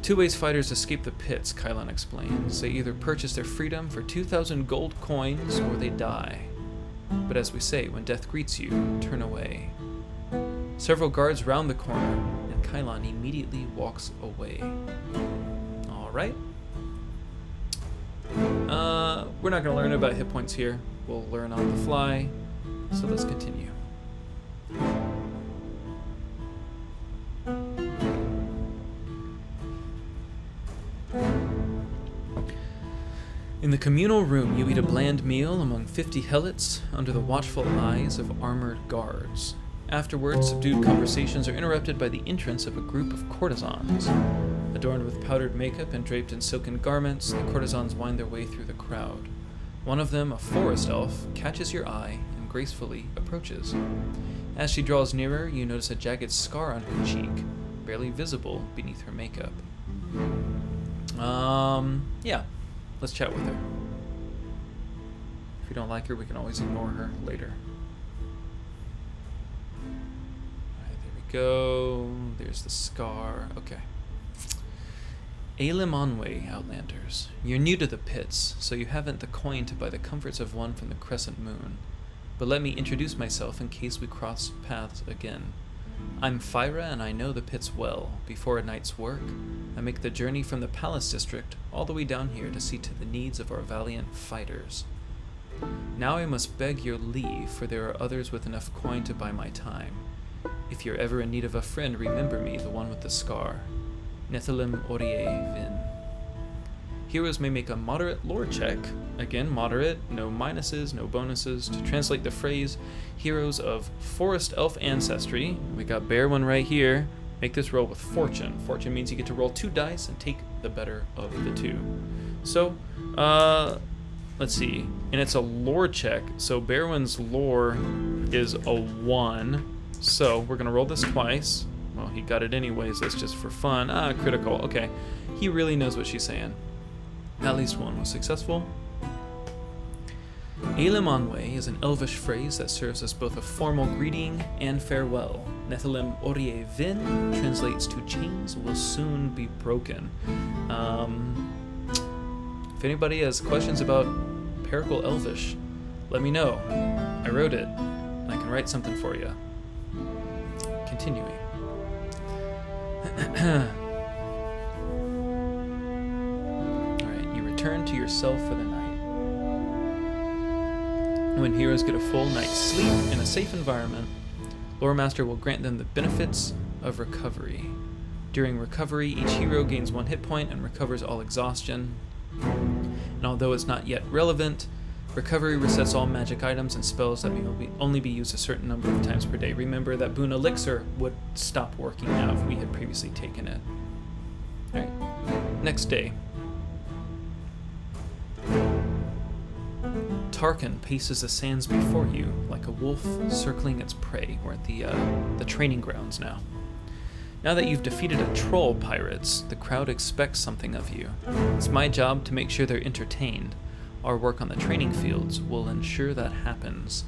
2 ways fighters escape the pits, Kylon explains. They either purchase their freedom for 2,000 gold coins or they die. But as we say, when death greets you, turn away. Several guards round the corner, and Kylon immediately walks away. Alright. We're not going to learn about hit points here. We'll learn on the fly. So let's continue. In the communal room, you eat a bland meal among 50 helots under the watchful eyes of armored guards. Afterwards, subdued conversations are interrupted by the entrance of a group of courtesans. Adorned with powdered makeup and draped in silken garments, the courtesans wind their way through the crowd. One of them, a forest elf, catches your eye and gracefully approaches. As she draws nearer, you notice a jagged scar on her cheek, barely visible beneath her makeup. Yeah. Let's chat with her. If we don't like her, we can always ignore her later. Alright, there we go. There's the scar. Okay. Alim Onway, Outlanders. You're new to the pits, so you haven't the coin to buy the comforts of one from the crescent moon. But let me introduce myself in case we cross paths again. I'm Fyra, and I know the pits well. Before a night's work, I make the journey from the Palace District all the way down here to see to the needs of our valiant fighters. Now I must beg your leave, for there are others with enough coin to buy my time. If you're ever in need of a friend, remember me, the one with the scar. Nethalim Orie Vin. Heroes may make a moderate lore check, again moderate, no minuses, no bonuses, to translate the phrase heroes of forest elf ancestry. We got Bear one right here. Make this roll with fortune. Fortune means you get to roll 2 dice and take the better of the 2. So, let's see. And it's a lore check, so Bearwin's lore is a 1. So we're gonna roll this twice. Well, he got it anyways, that's just for fun. Critical, okay. He really knows what she's saying. At least one was successful. Alim Onway is an elvish phrase that serves as both a formal greeting and farewell. Nethalim Orie Vin translates to chains will soon be broken. If anybody has questions about Pericle Elvish, let me know. I wrote it. I can write something for you. Continuing. Return to yourself for the night. When heroes get a full night's sleep in a safe environment, Lore Master will grant them the benefits of recovery. During recovery, each hero gains 1 hit point and recovers all exhaustion. And although it's not yet relevant, recovery resets all magic items and spells that may only be used a certain number of times per day. Remember that boon elixir would stop working now if we had previously taken it. Alright, next day. Tarkin paces the sands before you like a wolf circling its prey. We're at the training grounds now. Now that you've defeated a troll, pirates, the crowd expects something of you. It's my job to make sure they're entertained. Our work on the training fields will ensure that happens.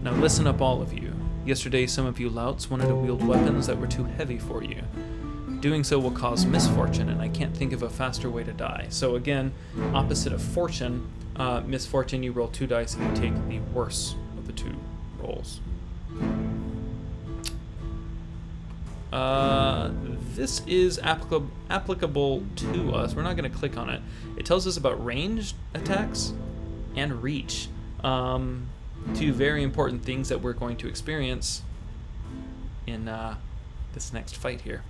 Now listen up, all of you. Yesterday, some of you louts wanted to wield weapons that were too heavy for you. Doing so will cause misfortune, and I can't think of a faster way to die. So again, opposite of fortune, misfortune, you roll 2 dice and you take the worse of the 2 rolls. This is applicable to us. We're not going to click on it. It tells us about ranged attacks. and reach. Two very important things that we're going to experience in this next fight here.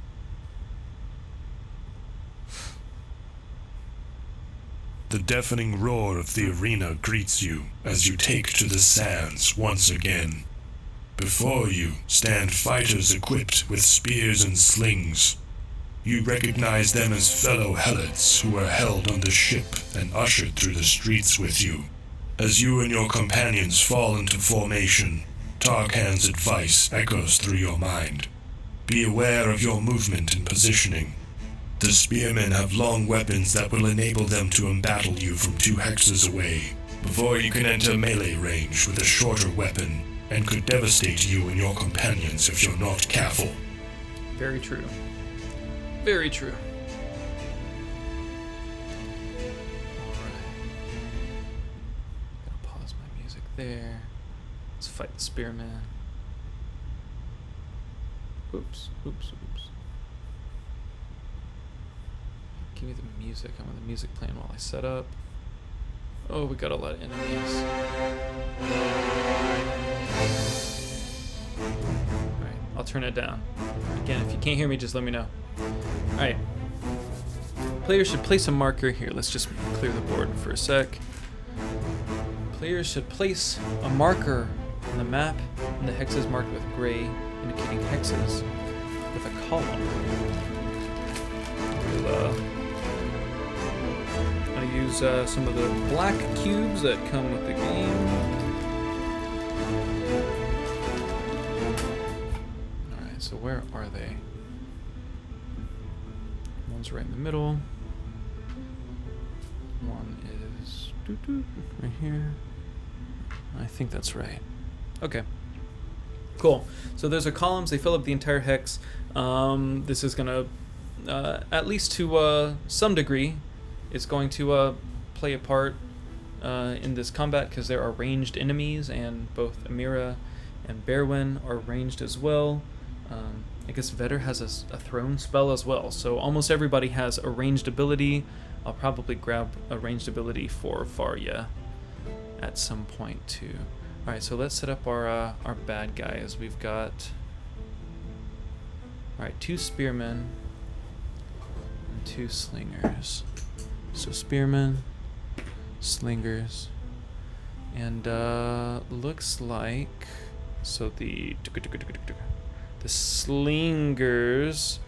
The deafening roar of the arena greets you as you take to the sands once again. Before you stand fighters equipped with spears and slings. You recognize them as fellow helots who are held on the ship and ushered through the streets with you. As you and your companions fall into formation, Tarkan's advice echoes through your mind. Be aware of your movement and positioning. The spearmen have long weapons that will enable them to embattle you from 2 hexes away, before you can enter melee range with a shorter weapon, and could devastate you and your companions if you're not careful. Very true. Very true. Alright. Gotta pause my music there. Let's fight the spearman. Oops. Give me the music. I want the music playing while I set up. Oh, we got a lot of enemies. Alright, I'll turn it down. Again, if you can't hear me, just let me know. Alright. Players should place a marker here. Let's just clear the board for a sec. Players should place a marker on the map, and the hexes marked with gray, indicating hexes with a column. I'll use some of the black cubes that come with the game. Alright, so where are they? One's right in the middle. One is right here. I think that's right. Okay. Cool. So those are columns. They fill up the entire hex. This is going to, at least to some degree, it's going to play a part in this combat because there are ranged enemies, and both Amira and Berwyn are ranged as well. I guess Vetter has a thrown spell as well, so almost everybody has a ranged ability. I'll probably grab a ranged ability for Varya at some point too. Alright, so let's set up our bad guys. We've got 2 spearmen and 2 slingers. So spearmen, slingers, and looks like the slingers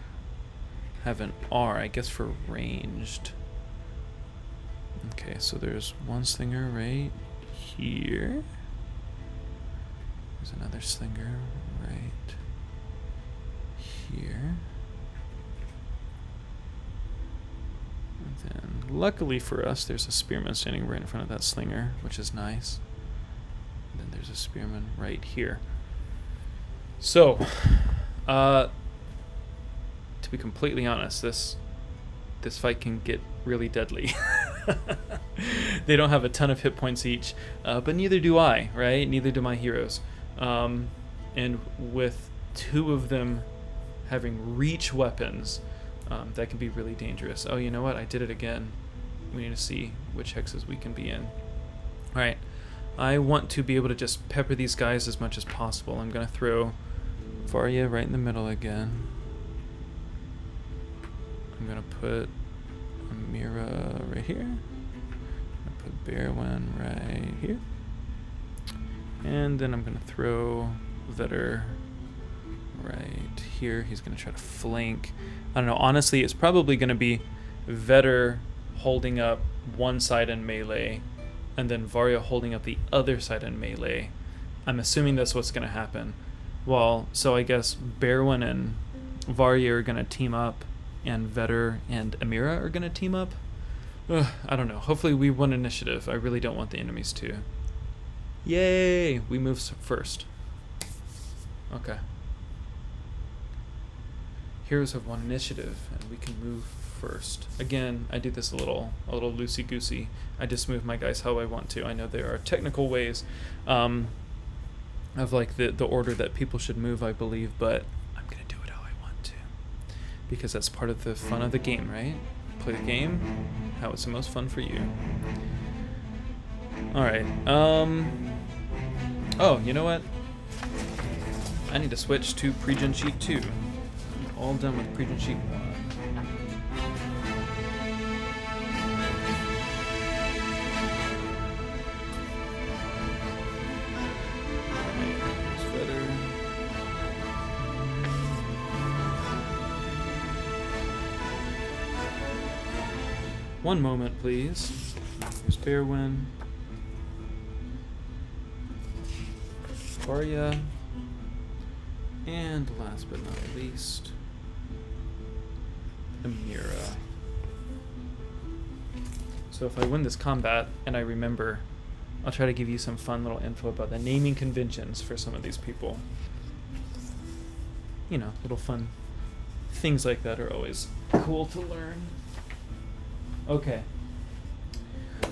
have an R, I guess, for ranged. Okay, so there's one slinger right here. There's another slinger right here. And then, luckily for us, there's a spearman standing right in front of that slinger, which is nice. And then there's a spearman right here. So, to be completely honest, this fight can get really deadly. They don't have a ton of hit points each, but neither do I, right? Neither do my heroes. And with 2 of them having reach weapons, that can be really dangerous. Oh, you know what? I did it again. We need to see which hexes we can be in. Alright. I want to be able to just pepper these guys as much as possible. I'm going to throw Varya right in the middle again. I'm going to put Amira right here. I'm going to put Berwyn right here. And then I'm going to throw Vetter right here. He's going to try to flank. I don't know. Honestly, it's probably going to be Vetter holding up one side in melee, and then Varya holding up the other side in melee. I'm assuming that's what's going to happen. Well, so I guess Berwyn and Varya are going to team up, and Vetter and Amira are going to team up. I don't know. Hopefully we win initiative. I really don't want the enemies to. Yay! We move first. Okay. Heroes have won initiative, and we can move first. Again, I do this a little loosey-goosey. I just move my guys how I want to. I know there are technical ways of like the order that people should move, I believe, but I'm gonna do it how I want to, because that's part of the fun of the game, right? Play the game how it's the most fun for you. Alright, oh, you know what? I need to switch to Pregen Sheet 2. I'm all done with Pregen Sheet 1. One moment, please. Here's Bearwin. Jaria. And last but not least, Amira. So if I win this combat and I remember, I'll try to give you some fun little info about the naming conventions for some of these people. You know, little fun things like that are always cool to learn. Okay.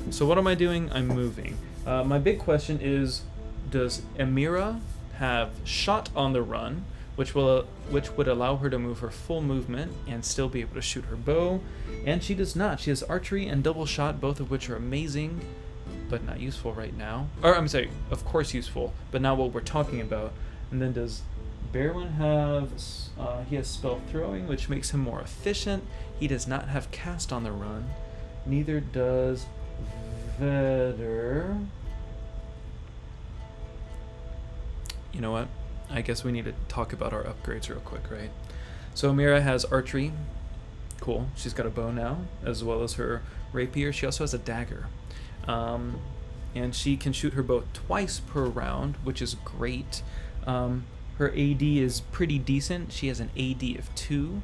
So what am I doing? I'm moving. My big question is, does Amira have shot on the run, which would allow her to move her full movement and still be able to shoot her bow? And she does not. She has archery and double shot, both of which are amazing, but not useful right now. Or I'm sorry, of course useful, but not what we're talking about. And then does Bearwin have? He has spell throwing, which makes him more efficient. He does not have cast on the run. Neither does Vedder. You know what? I guess we need to talk about our upgrades real quick, right? So Amira has archery. Cool. She's got a bow now, as well as her rapier. She also has a dagger. And she can shoot her bow twice per round, which is great. Her AD is pretty decent. She has an AD of 2,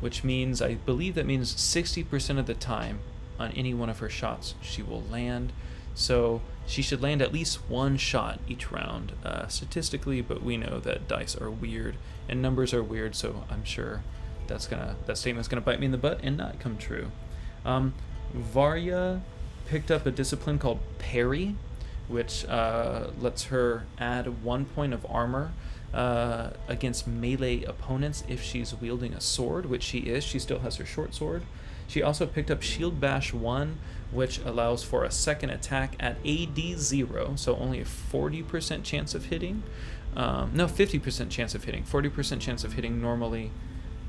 which means, I believe that means 60% of the time on any one of her shots she will land. So she should land at least one shot each round, statistically, but we know that dice are weird and numbers are weird, so I'm sure that statement's gonna bite me in the butt and not come true. Jaria picked up a discipline called Parry, which lets her add 1 point of armor against melee opponents if she's wielding a sword, which she is. She still has her short sword. She also picked up Shield Bash 1, which allows for a second attack at AD 0, so only a 40% chance of hitting. No, 50% chance of hitting. 40% chance of hitting normally,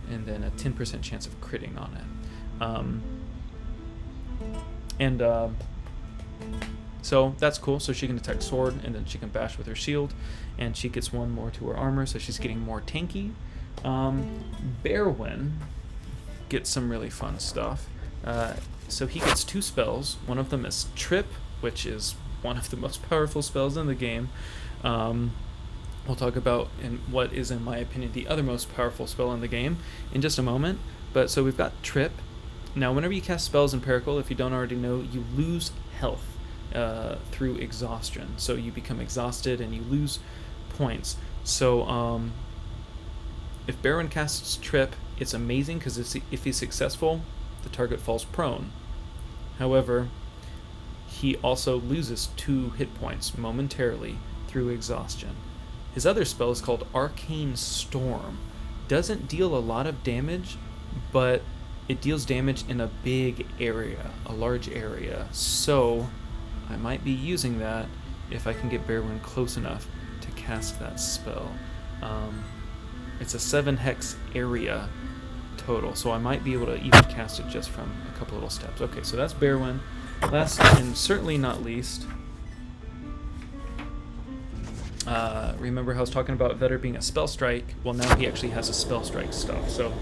and then a 10% chance of critting on it. So that's cool. So she can attack sword, and then she can bash with her shield, and she gets 1 more to her armor, so she's getting more tanky. Bearwin gets some really fun stuff. So he gets 2 spells. One of them is Trip, which is one of the most powerful spells in the game. We'll talk about what is, in my opinion, the other most powerful spell in the game in just a moment. But so we've got Trip. Now, whenever you cast spells in Pericle, if you don't already know, you lose health through exhaustion. So you become exhausted and you lose points. So if Bearwin casts Trip, it's amazing because if he's successful, the target falls prone. However, he also loses 2 hit points momentarily through exhaustion. His other spell is called Arcane Storm. Doesn't deal a lot of damage, but it deals damage in a big area, a large area. So I might be using that if I can get Bearwin close enough to cast that spell. It's a 7 hex area total, so I might be able to even cast it just from a couple little steps. Okay, so that's Bearwin. Last and certainly not least, remember how I was talking about Vedder being a spell strike? Well, now he actually has a spell strike stuff. So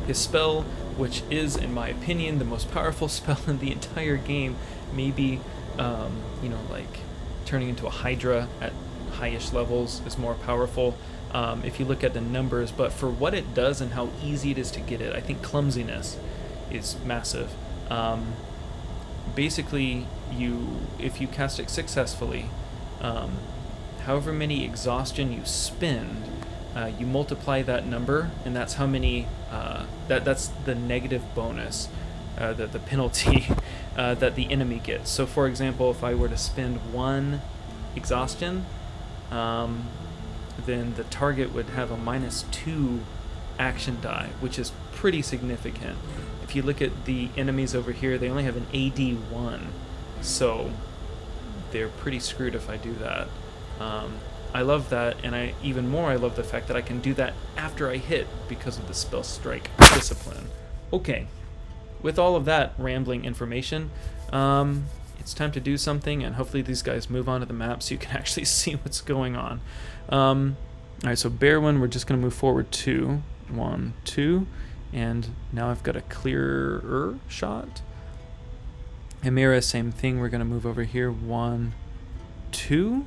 his spell, which is, in my opinion, the most powerful spell in the entire game, maybe, like turning into a Hydra at highish levels is more powerful. If you look at the numbers, but for what it does and how easy it is to get it, I think clumsiness is massive. Basically, if you cast it successfully, however many exhaustion you spend, you multiply that number, and that's how many. That's the negative bonus, the penalty that the enemy gets. So, for example, if I were to spend 1 exhaustion, then the target would have a -2 action die, which is pretty significant. If you look at the enemies over here, they only have an AD 1, so they're pretty screwed if I do that. I love that, and I love the fact that I can do that after I hit because of the spell strike discipline. Okay, with all of that rambling information, it's time to do something, and hopefully these guys move on to the map so you can actually see what's going on. Alright, so Bearwin, we're just going to move forward 2. 1, 2, and now I've got a clearer shot. Amira, same thing, we're going to move over here. 1, 2.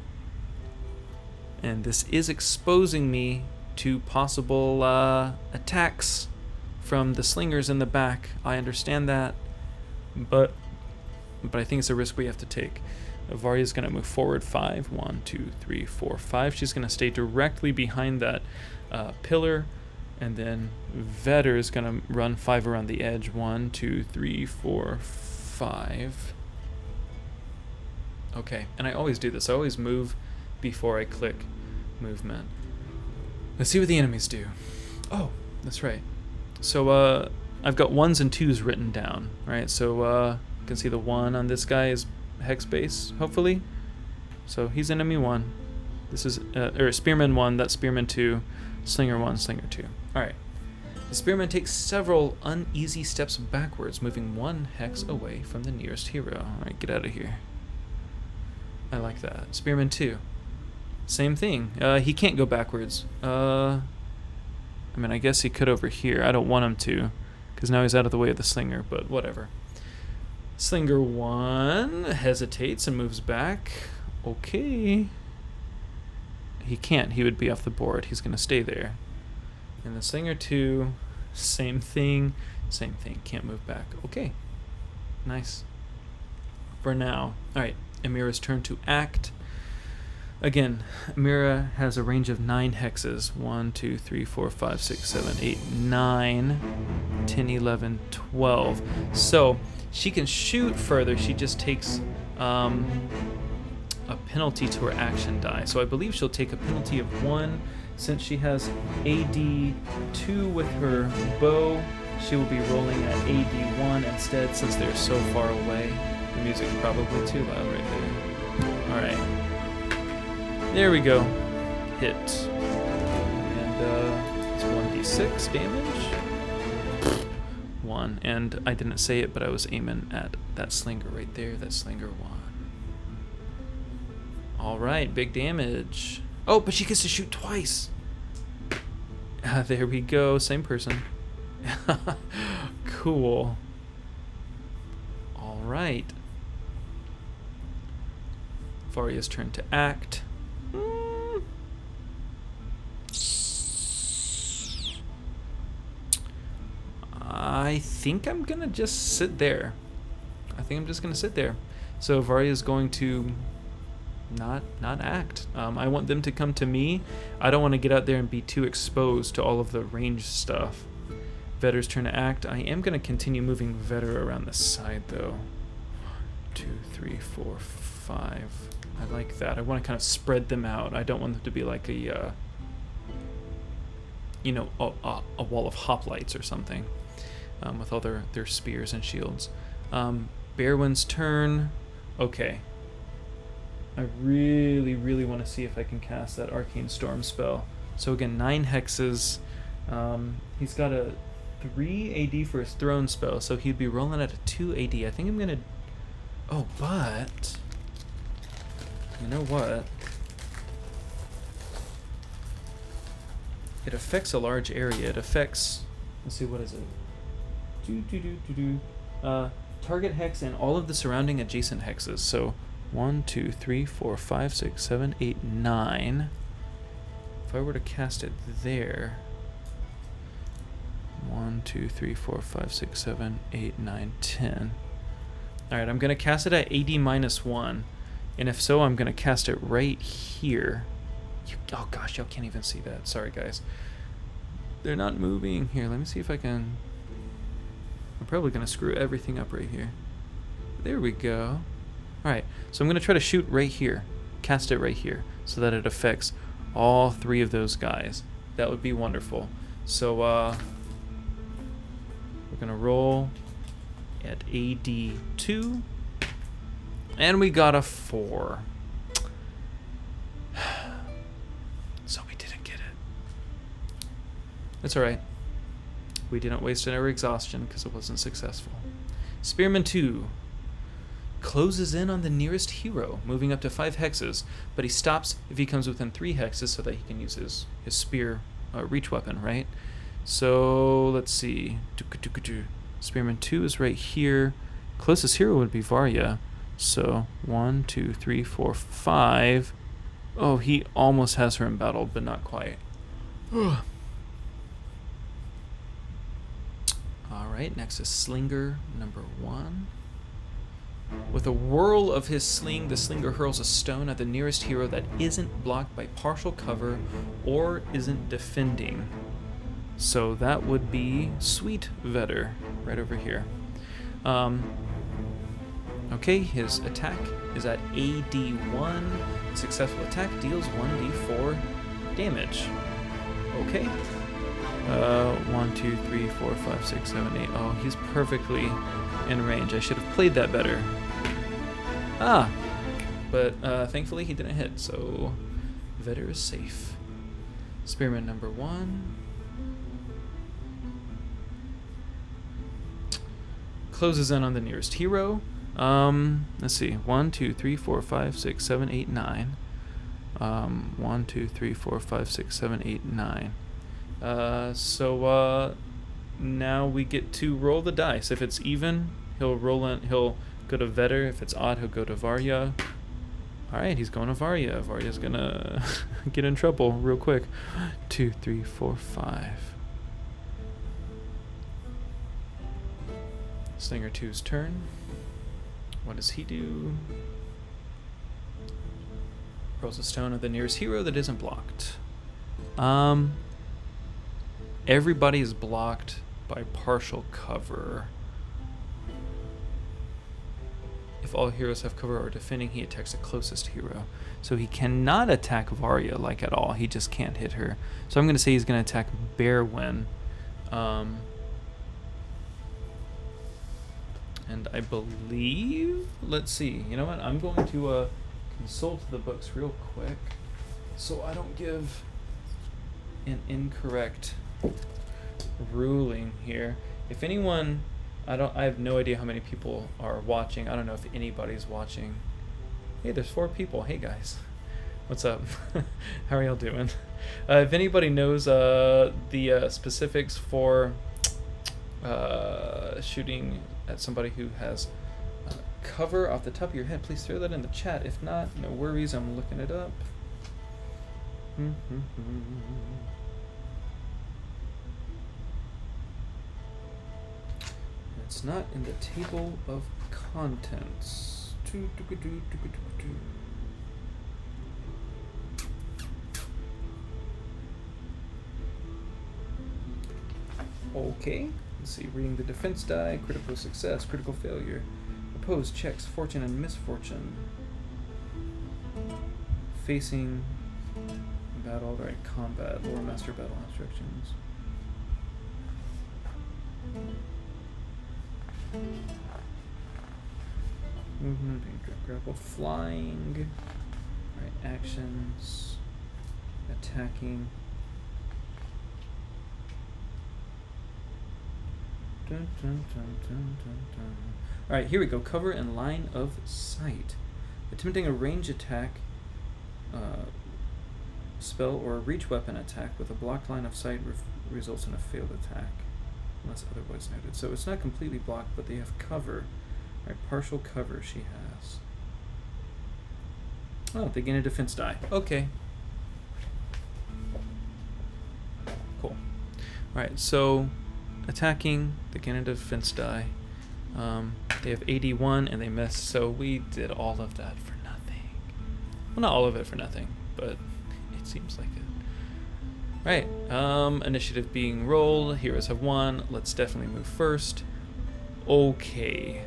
And this is exposing me to possible attacks from the slingers in the back. I understand that, but I think it's a risk we have to take. Varia's going to move forward 5. 1, 2, 3, 4, 5. She's going to stay directly behind that pillar, and then Vetter is going to run 5 around the edge. 1, 2, 3, 4, 5. Okay, and I always do this. I always move before I click movement. Let's see what the enemies do. Oh, that's right. So I've got 1s and 2s written down, right? So you can see the 1 on this guy is hex base, hopefully. So he's enemy 1. This is Spearman 1, that's Spearman 2, Slinger 1, Slinger 2. Alright. The Spearman takes several uneasy steps backwards, moving 1 hex away from the nearest hero. Alright, get out of here. I like that. Spearman 2. Same thing. He can't go backwards. I mean, I guess he could over here. I don't want him to, because now he's out of the way of the Slinger, but whatever. Slinger 1 hesitates and moves back. Okay. He can't. He would be off the board. He's going to stay there. And the Slinger 2, same thing. Same thing. Can't move back. Okay. Nice. For now. Alright. Amira's turn to act. Again, Amira has a range of 9 hexes. 1, 2, 3, 4, 5, 6, 7, 8, 9, 10, 11, 12. So she can shoot further. She just takes a penalty to her action die. So I believe she'll take a penalty of 1. Since she has AD 2 with her bow, she will be rolling at AD 1 instead, since they're so far away. The music's probably too loud right there. Alright. There we go. Hit. And it's 1d6 damage. 1. And I didn't say it, but I was aiming at that Slinger right there. That Slinger 1. Alright, big damage. Oh, but she gets to shoot twice. There we go. Same person. Cool. Alright. Varia's turn to act. I think I'm gonna just sit there. So Varia's going to not act. I want them to come to me. I don't want to get out there and be too exposed to all of the ranged stuff. Vetter's turn to act. I am going to continue moving Vetter around the side, though. 2, 3, 4, 5. I like that. I want to kind of spread them out. I don't want them to be like a wall of hoplites or something, with all their spears and shields. Bearwin's turn. Okay. I really, really want to see if I can cast that Arcane Storm spell. So again, 9 hexes. He's got a 3 AD for his Throne spell, so he'd be rolling at a 2 AD. I think I'm going to... Oh, but... You know what? It affects a large area. It affects... Let's see, what is it? Target hex and all of the surrounding adjacent hexes. So 1, 2, 3, 4, 5, 6, 7, 8, 9. If I were to cast it there... 1, 2, 3, 4, 5, 6, 7, 8, 9, 10. Alright, I'm going to cast it at AD -1. And if so, I'm going to cast it right here. Oh gosh, y'all can't even see that. Sorry, guys. They're not moving. Here, let me see if I can... I'm probably going to screw everything up right here. There we go. Alright, so I'm going to try to shoot right here. Cast it right here, so that it affects all 3 of those guys. That would be wonderful. So, we're going to roll at AD 2. And we got a 4. So we didn't get it. That's alright. We didn't waste our exhaustion because it wasn't successful. Spearman 2 closes in on the nearest hero, moving up to 5 hexes, but he stops if he comes within 3 hexes so that he can use his spear reach weapon, right? So let's see. Spearman 2 is right here. Closest hero would be Jaria. So 1, 2, 3, 4, 5. Oh, he almost has her embattled, but not quite. Alright, next is Slinger number 1. With a whirl of his sling, the Slinger hurls a stone at the nearest hero that isn't blocked by partial cover or isn't defending. So that would be Sweet Vetter, right over here. Okay, his attack is at AD1. Successful attack deals 1d4 damage. Okay. 1, 2, 3, 4, 5, 6, 7, 8. Oh, he's perfectly in range. I should have played that better. But thankfully he didn't hit, so Vetter is safe. Spearman number 1. Closes in on the nearest hero. Let's see. 1, 2, 3, 4, 5, 6, 7, 8, 9. 1, 2, 3, 4, 5, 6, 7, 8, 9. So now we get to roll the dice. If it's even, he'll go to Vetter. If it's odd, he'll go to Jaria. Alright, he's going to Jaria. Varia's gonna get in trouble real quick. 2, 3, 4, 5. Slinger 2's turn. What does he do? Rolls a stone at the nearest hero that isn't blocked. Everybody is blocked by partial cover. If all heroes have cover or defending, he attacks the closest hero. So he cannot attack Jaria like at all. He just can't hit her. So I'm going to say he's going to attack Bearwin. And I believe, let's see, you know what? I'm going to consult the books real quick so I don't give an incorrect ruling here. If anyone, I have no idea how many people are watching. I don't know if anybody's watching. Hey, there's 4 people. Hey guys, what's up? How are y'all doing? If anybody knows the specifics for shooting at somebody who has cover off the top of your head, please throw that in the chat. If not, no worries, I'm looking it up. It's not in the table of contents. Okay, let's see. Reading the defense die, critical success, critical failure, opposed checks, fortune and misfortune. Facing battle, right? Combat, lore master battle instructions. Movement, grapple, flying. Right, actions, attacking. Dun, dun, dun, dun, dun, dun. Alright, here we go. Cover and line of sight. Attempting a range attack, spell, or a reach weapon attack with a blocked line of sight results in a failed attack, unless otherwise noted. So it's not completely blocked, but they have cover. Right, partial cover she has. Oh, they gain a defense die. Okay. Cool. Alright, so attacking, they gain a defense die. They have 81 and they missed, so we did all of that for nothing. Well, not all of it for nothing, but it seems like it. Right, initiative being rolled. Heroes have 1. Let's definitely move first. Okay.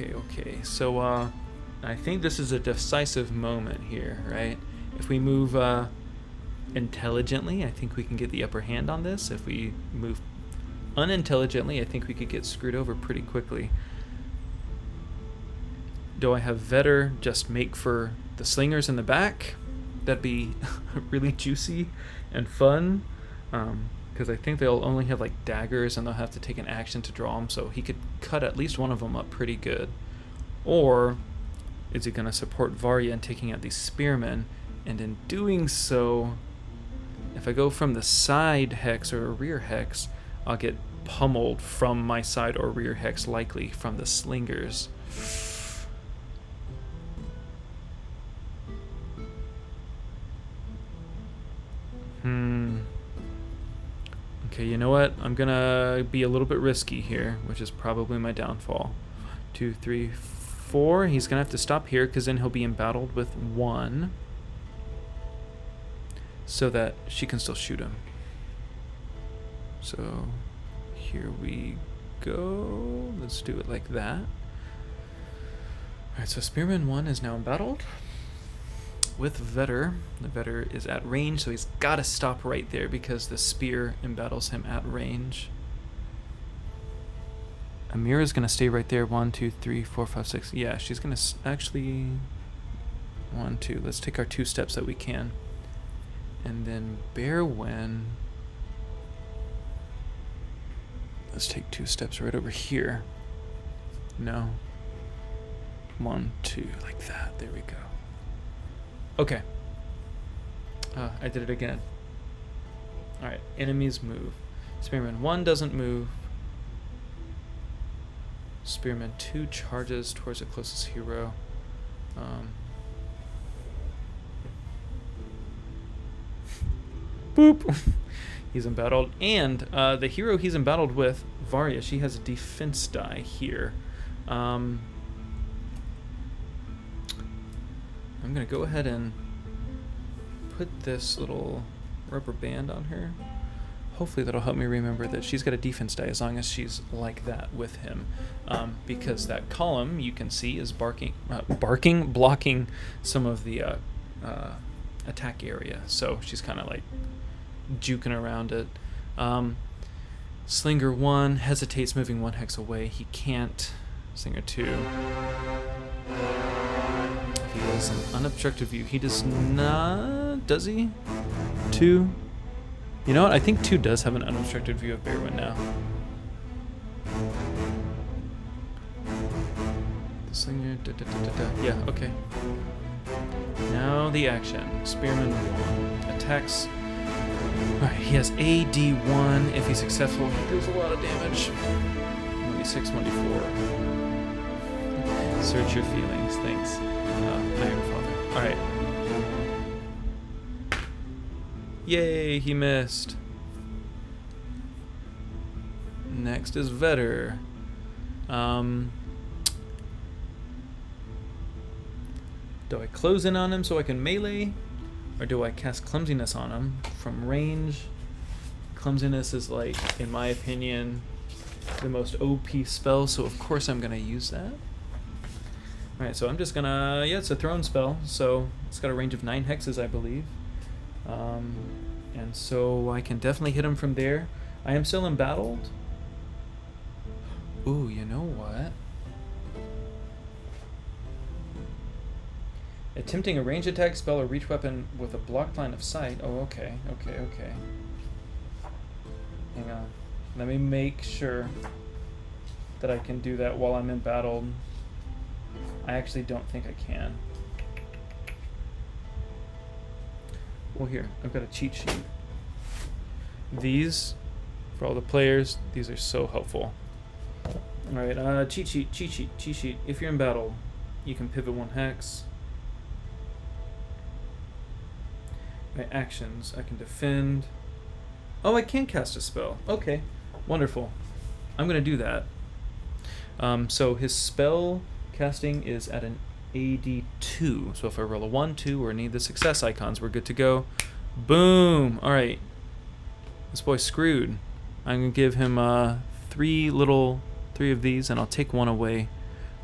Okay. So, I think this is a decisive moment here, right? If we move intelligently, I think we can get the upper hand on this. If we move unintelligently, I think we could get screwed over pretty quickly. Do I have Vetter just make for the slingers in the back? That'd be really juicy and fun. Because I think they'll only have like daggers and they'll have to take an action to draw them, so he could cut at least one of them up pretty good. Or is he going to support Varia in taking out these spearmen? And in doing so, if I go from the side hex or a rear hex, I'll get pummeled from my side or rear hex, likely from the slingers. Okay, you know what? I'm gonna be a little bit risky here, which is probably my downfall. 2, 3, 4. He's gonna have to stop here because then he'll be embattled with 1, so that she can still shoot him. So here we go. Let's do it like that. Alright, so Spearman 1 is now embattled with Vetter. The Vetter is at range, so he's got to stop right there because the spear embattles him at range. Amira's going to stay right there. 1, 2, 3, 4, 5, 6. Yeah, she's going to actually... 1, 2. Let's take our 2 steps that we can. And then Bearwen... Let's take 2 steps right over here. No. 1, 2, like that. There we go. Okay. I did it again. Alright, enemies move. Spearman 1 doesn't move. Spearman 2 charges towards the closest hero. Boop! He's embattled. And the hero he's embattled with, Varia, she has a defense die here. I'm going to go ahead and put this little rubber band on her. Hopefully that'll help me remember that she's got a defense die as long as she's like that with him. Because that column, you can see, is blocking some of the attack area. So she's kind of like juking around it. Slinger 1 hesitates, moving 1 hex away. He can't. Slinger 2. He has an unobstructed view. He does not... Does he? 2? You know what? I think 2 does have an unobstructed view of Bearwen now. The Slinger... Yeah, okay. Now the action. Spearman 1 attacks... Alright, he has AD1. If he's successful, he deals a lot of damage. 1d6, 1d4. Search your feelings. Thanks. Iron Father. Alright. Yay, he missed. Next is Vetter. Do I close in on him so I can melee? Or do I cast Clumsiness on him from range? Clumsiness is, like, in my opinion, the most OP spell, so of course I'm going to use that. Alright, so I'm just going to... Yeah, it's a thrown spell, so it's got a range of 9 hexes, I believe. And so I can definitely hit him from there. I am still embattled. Ooh, you know what? Attempting a range attack spell or reach weapon with a blocked line of sight. Oh, okay. Hang on. Let me make sure that I can do that while I'm embattled. I actually don't think I can. Well, here, I've got a cheat sheet. These, for all the players, these are so helpful. Alright, cheat sheet. If you're in battle, you can pivot 1 hex. My actions, I can defend. Oh, I can cast a spell. Okay, wonderful. I'm going to do that. So his spell casting is at an AD2. So if I roll a 1, 2, or any of the success icons, we're good to go. Boom! Alright. This boy's screwed. I'm going to give him 3 of these, and I'll take 1 away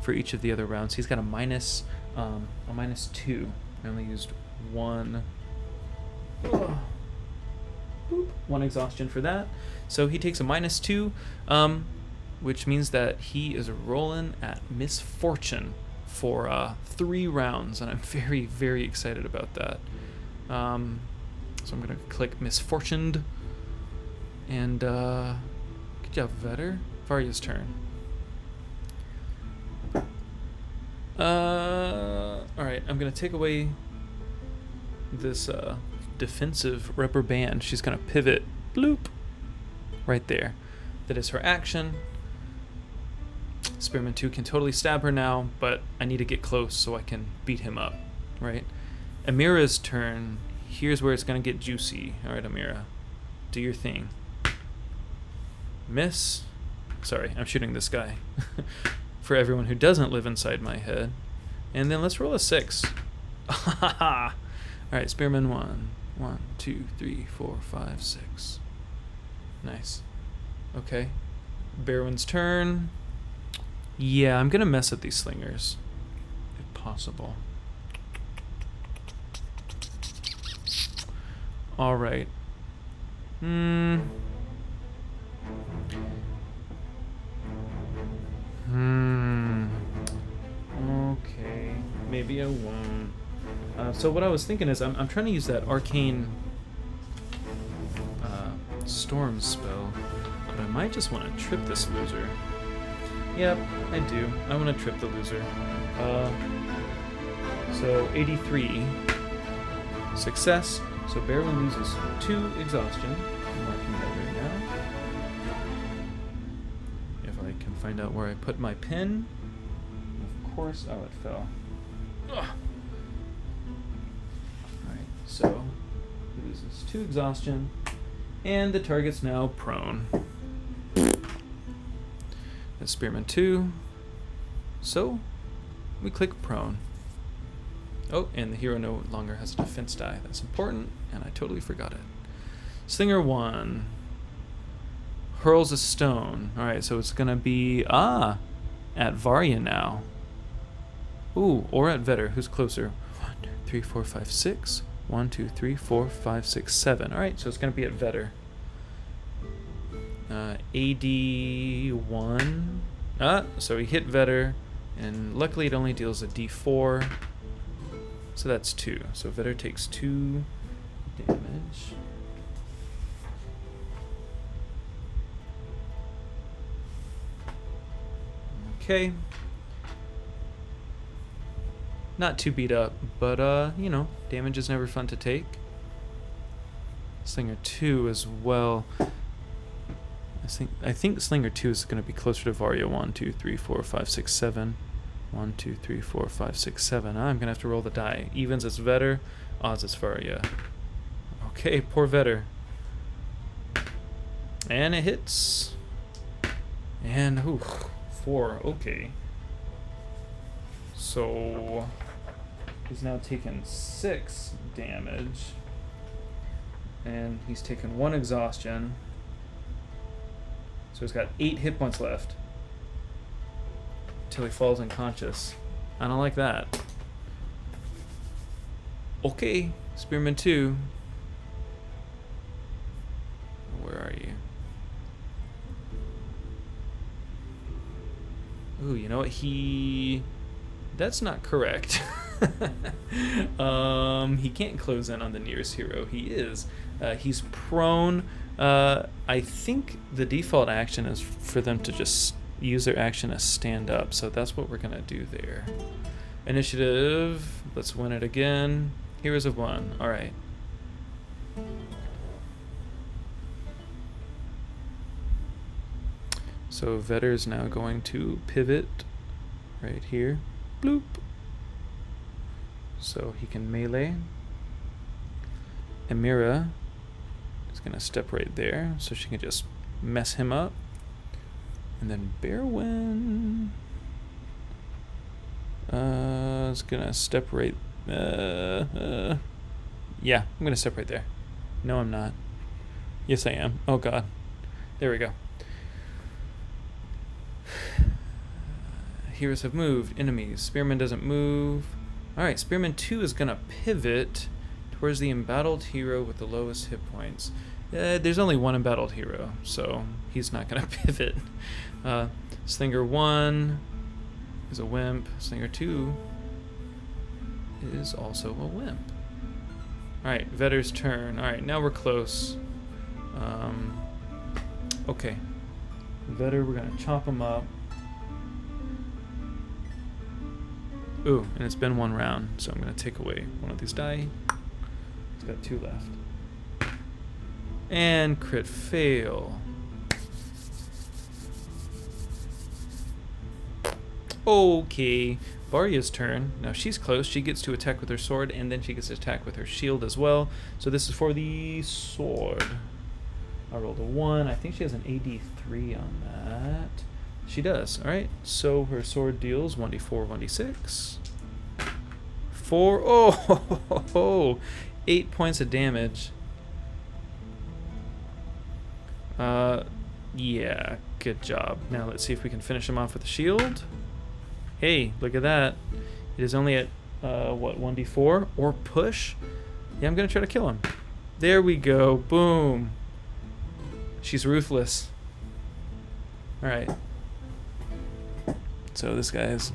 for each of the other rounds. He's got a minus 2. I only used 1. Boop. 1 exhaustion for that. So he takes a -2, which means that he is rolling at misfortune for 3 rounds, and I'm very, very excited about that. So I'm going to click misfortuned, and good job, Vetter. Varya's turn. Alright, I'm going to take away this defensive rubber band. She's going to pivot, bloop, right there. That is her action. Spearman 2 can totally stab her now, but I need to get close so I can beat him up, right? Amira's turn. Here's where it's going to get juicy. Alright, Amira, do your thing. Miss. Sorry, I'm shooting this guy. For everyone who doesn't live inside my head. And then let's roll a 6. Alright, Spearman 1. 1, 2, 3, 4, 5, 6. Nice. Okay. Barwin's turn. Yeah, I'm gonna mess up these slingers. If possible. Alright. Okay. Maybe I won't. So what I was thinking is I'm trying to use that arcane storm spell, but I might just want to trip this loser. Yep, I do. I want to trip the loser. So 83 success. So Barwin loses 2 exhaustion. I'm marking that right now. If I can find out where I put my pin. Of course, oh, it fell. Ugh. Alright, so he loses 2 exhaustion, and the target's now prone. That's Spearman 2. So we click prone. Oh, and the hero no longer has a defense die. That's important, and I totally forgot it. Slinger 1 hurls a stone. Alright, so it's gonna be at Varya now. Ooh, or at Vetter. Who's closer? 1, 2, 3, 4, 5, 6. 1, 2, 3, 4, 5, 6, 7. Alright, so it's gonna be at Vetter. AD1. So he hit Vetter, and luckily it only deals a D4. So that's 2. So Vetter takes 2 damage. Okay. Not too beat up, but you know, damage is never fun to take. Slinger 2 as well. I think Slinger 2 is going to be closer to Varya. 1, 2, 3, 4, 5, 6, 7. 1, 2, 3, 4, 5, 6, 7. I'm going to have to roll the die. Evens it's Vetter, odds it's Varya. Okay, poor Vetter. And it hits. And, 4. Okay. So he's now taken 6 damage. And he's taken 1 exhaustion. So he's got 8 hit points left. Till he falls unconscious. I don't like that. Okay, Spearman 2. Where are you? Ooh, you know what? That's not correct. He can't close in on the nearest hero. He is. He's prone. I think the default action is for them to just use their action as stand up. So that's what we're going to do there. Initiative. Let's win it again. Heroes of 1. All right. So Vetter's now going to pivot right here. Bloop. So he can melee. Amira is going to step right there so she can just mess him up. And then Barwin is going to step right... yeah, I'm going to step right there. No, I'm not. Yes, I am. Oh, God. There we go. Heroes have moved. Enemies. Spearman doesn't move. Alright, Spearman 2 is going to pivot towards the embattled hero with the lowest hit points. There's only one embattled hero, so he's not going to pivot. Slinger 1 is a wimp. Slinger 2 is also a wimp. Alright, Vetter's turn. Alright, now we're close. Okay. Vetter, we're going to chop him up. Ooh, and it's been 1 round, so I'm going to take away one of these die. It's got 2 left. And crit fail. Okay, Varia's turn. Now she's close. She gets to attack with her sword, and then she gets to attack with her shield as well. So this is for the sword. I rolled a 1. I think she has an AD3 on that. She does. All right. So her sword deals 1d4, 1d6. 4. Oh, 8 points of damage. Yeah, good job. Now let's see if we can finish him off with a shield. Hey, look at that. It is only at, 1d4 or push? Yeah, I'm going to try to kill him. There we go. Boom. She's ruthless. All right. So this guy's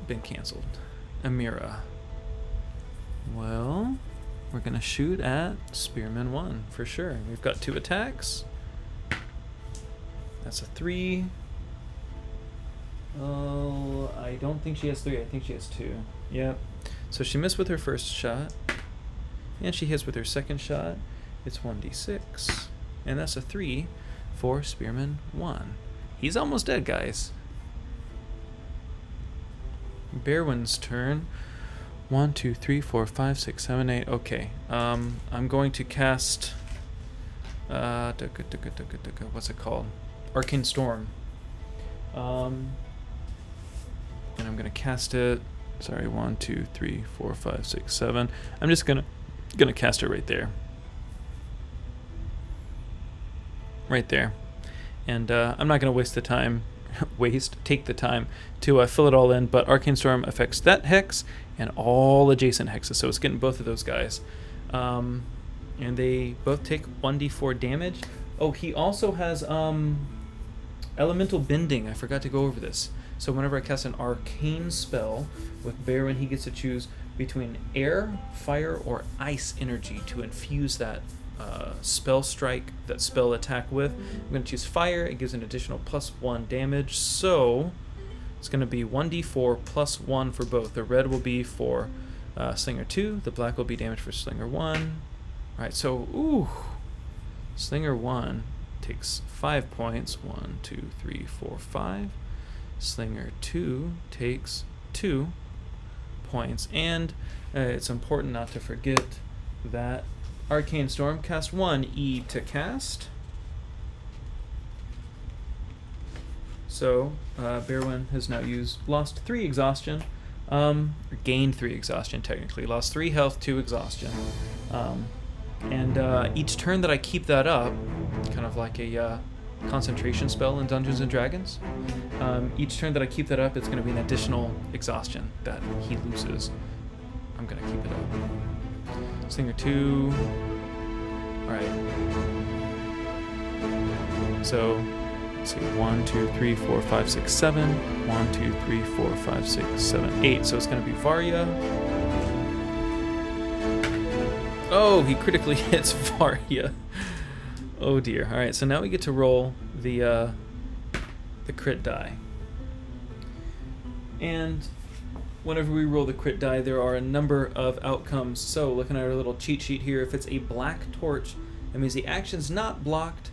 been canceled. Amira. Well, we're going to shoot at Spearman 1 for sure. We've got 2 attacks. That's a 3. Oh, I don't think she has 3. I think she has 2. Yep. So she missed with her first shot. And she hits with her second shot. It's 1d6. And that's a 3 for Spearman 1. He's almost dead, guys. Bearwin's turn. 1, 2, 3, 4, 5, 6, 7, 8. Okay. I'm going to cast... what's it called? Arcane Storm. And I'm going to cast it. Sorry, 1, 2, 3, 4, 5, 6, 7. I'm just gonna cast it right there. Right there. And I'm not going to waste the time. Take the time to fill it all in. But Arcane Storm affects that hex and all adjacent hexes. So it's getting both of those guys. And they both take 1d4 damage. Oh, he also has elemental bending. I forgot to go over this. So whenever I cast an arcane spell with Bearwin, he gets to choose between air, fire, or ice energy to infuse that spell strike, that spell attack with. I'm going to choose fire. It gives an additional +1 damage. So it's going to be 1d4 +1 for both. The red will be for Slinger 2. The black will be damage for Slinger 1. All right, so, ooh. Slinger 1 takes 5 points. 1, 2, 3, 4, 5. Slinger 2 takes 2 points. And it's important not to forget that Arcane Storm costs 1 E to cast. So Bearwin has now lost 3 exhaustion. Or gained 3 exhaustion technically. Lost 3 health, 2 exhaustion. And each turn that I keep that up, kind of like a concentration spell in Dungeons and Dragons. Each turn that I keep that up, it's going to be an additional exhaustion that he loses. I'm going to keep it up. Slinger 2. Alright. So, let's see. 1, 2, 3, 4, 5, 6, 7. 1, 2, 3, 4, 5, 6, 7, 8. So it's going to be Varia. Oh, he critically hits Varia. Oh dear. Alright, so now we get to roll the crit die. And whenever we roll the crit die, there are a number of outcomes. So looking at our little cheat sheet here, if it's a black torch, that means the action's not blocked,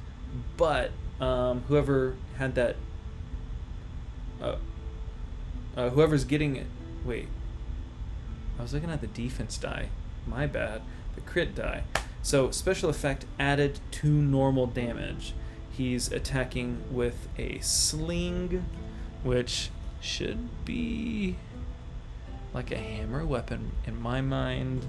but whoever had that... whoever's getting it... Wait. I was looking at the defense die. My bad. The crit die. So special effect added to normal damage. He's attacking with a sling, which should be like a hammer weapon in my mind,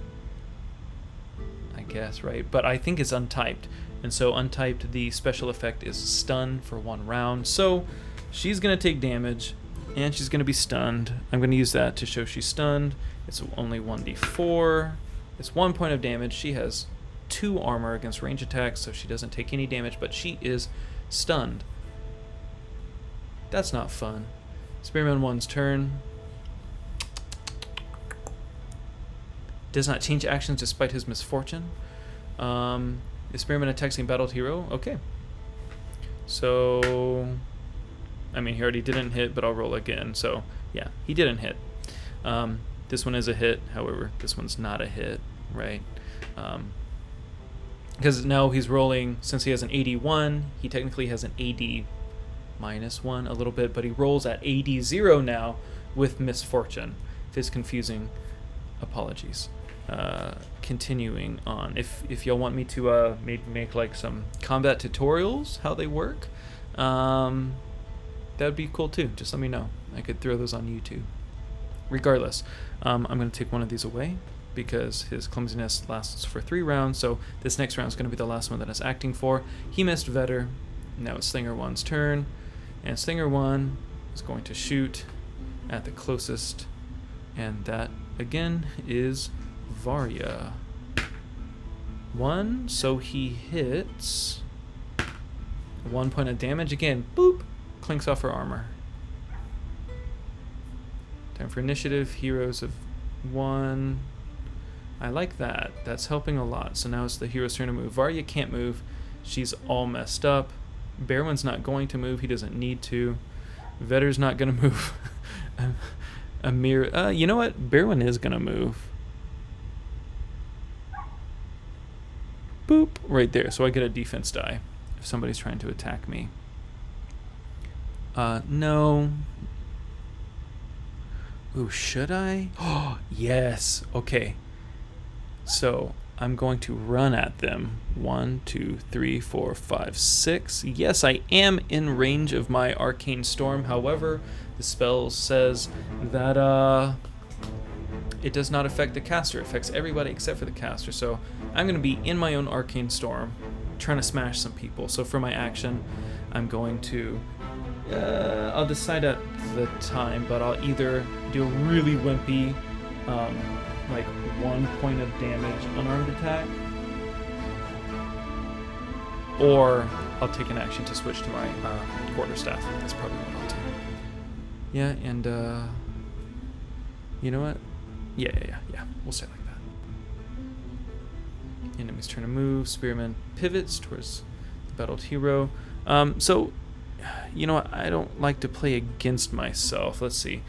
I guess, right? But I think it's untyped. And so untyped, the special effect is stun for 1 round. So she's going to take damage, and she's going to be stunned. I'm going to use that to show she's stunned. It's only 1d4. It's 1 point of damage. She has 2 armor against range attacks, so she doesn't take any damage, but she is stunned. That's not fun. Spearman 1's turn. Does not change actions despite his misfortune. The Spearman attacks the embattled hero. Okay. So, I mean, he already didn't hit, but I'll roll again. So, yeah, he didn't hit. This one is a hit. However, this one's not a hit, right? Because now he's rolling, since he has an AD1, he technically has an AD -1 a little bit, but he rolls at AD0 now with misfortune. If it's confusing, apologies. Continuing on, if y'all want me to make like some combat tutorials, how they work, that'd be cool too. Just let me know. I could throw those on YouTube. Regardless, I'm going to take one of these away because his clumsiness lasts for 3 rounds, so this next round is going to be the last one that it's acting for. He missed Vetter. Now it's Slinger 1's turn, and Slinger 1 is going to shoot at the closest, and that again is Jaria. 1, so he hits. 1 point of damage again. Boop! Clinks off her armor. Time for initiative. Heroes of 1. I like that. That's helping a lot. So now it's the hero's turn to move. Jaria can't move. She's all messed up. Bearman's not going to move. He doesn't need to. Vetter's not going to move. Amir. You know what? Bearman is going to move. Boop. Right there. So I get a defense die if somebody's trying to attack me. No. Ooh, should I? Oh, yes. Okay. So I'm going to run at them. 1, 2, 3, 4, 5, 6. Yes, I am in range of my Arcane Storm. However, the spell says that it does not affect the caster. It affects everybody except for the caster. So I'm going to be in my own Arcane Storm, trying to smash some people. So for my action, I'm going to... I'll decide at the time, but I'll either do a really wimpy, like 1 point of damage unarmed attack, or I'll take an action to switch to my quarterstaff. That's probably what I'll do. Yeah, and you know what? Yeah. We'll say it like that. Enemy's turn to move. Spearman pivots towards the battled hero. So, you know what? I don't like to play against myself. Let's see.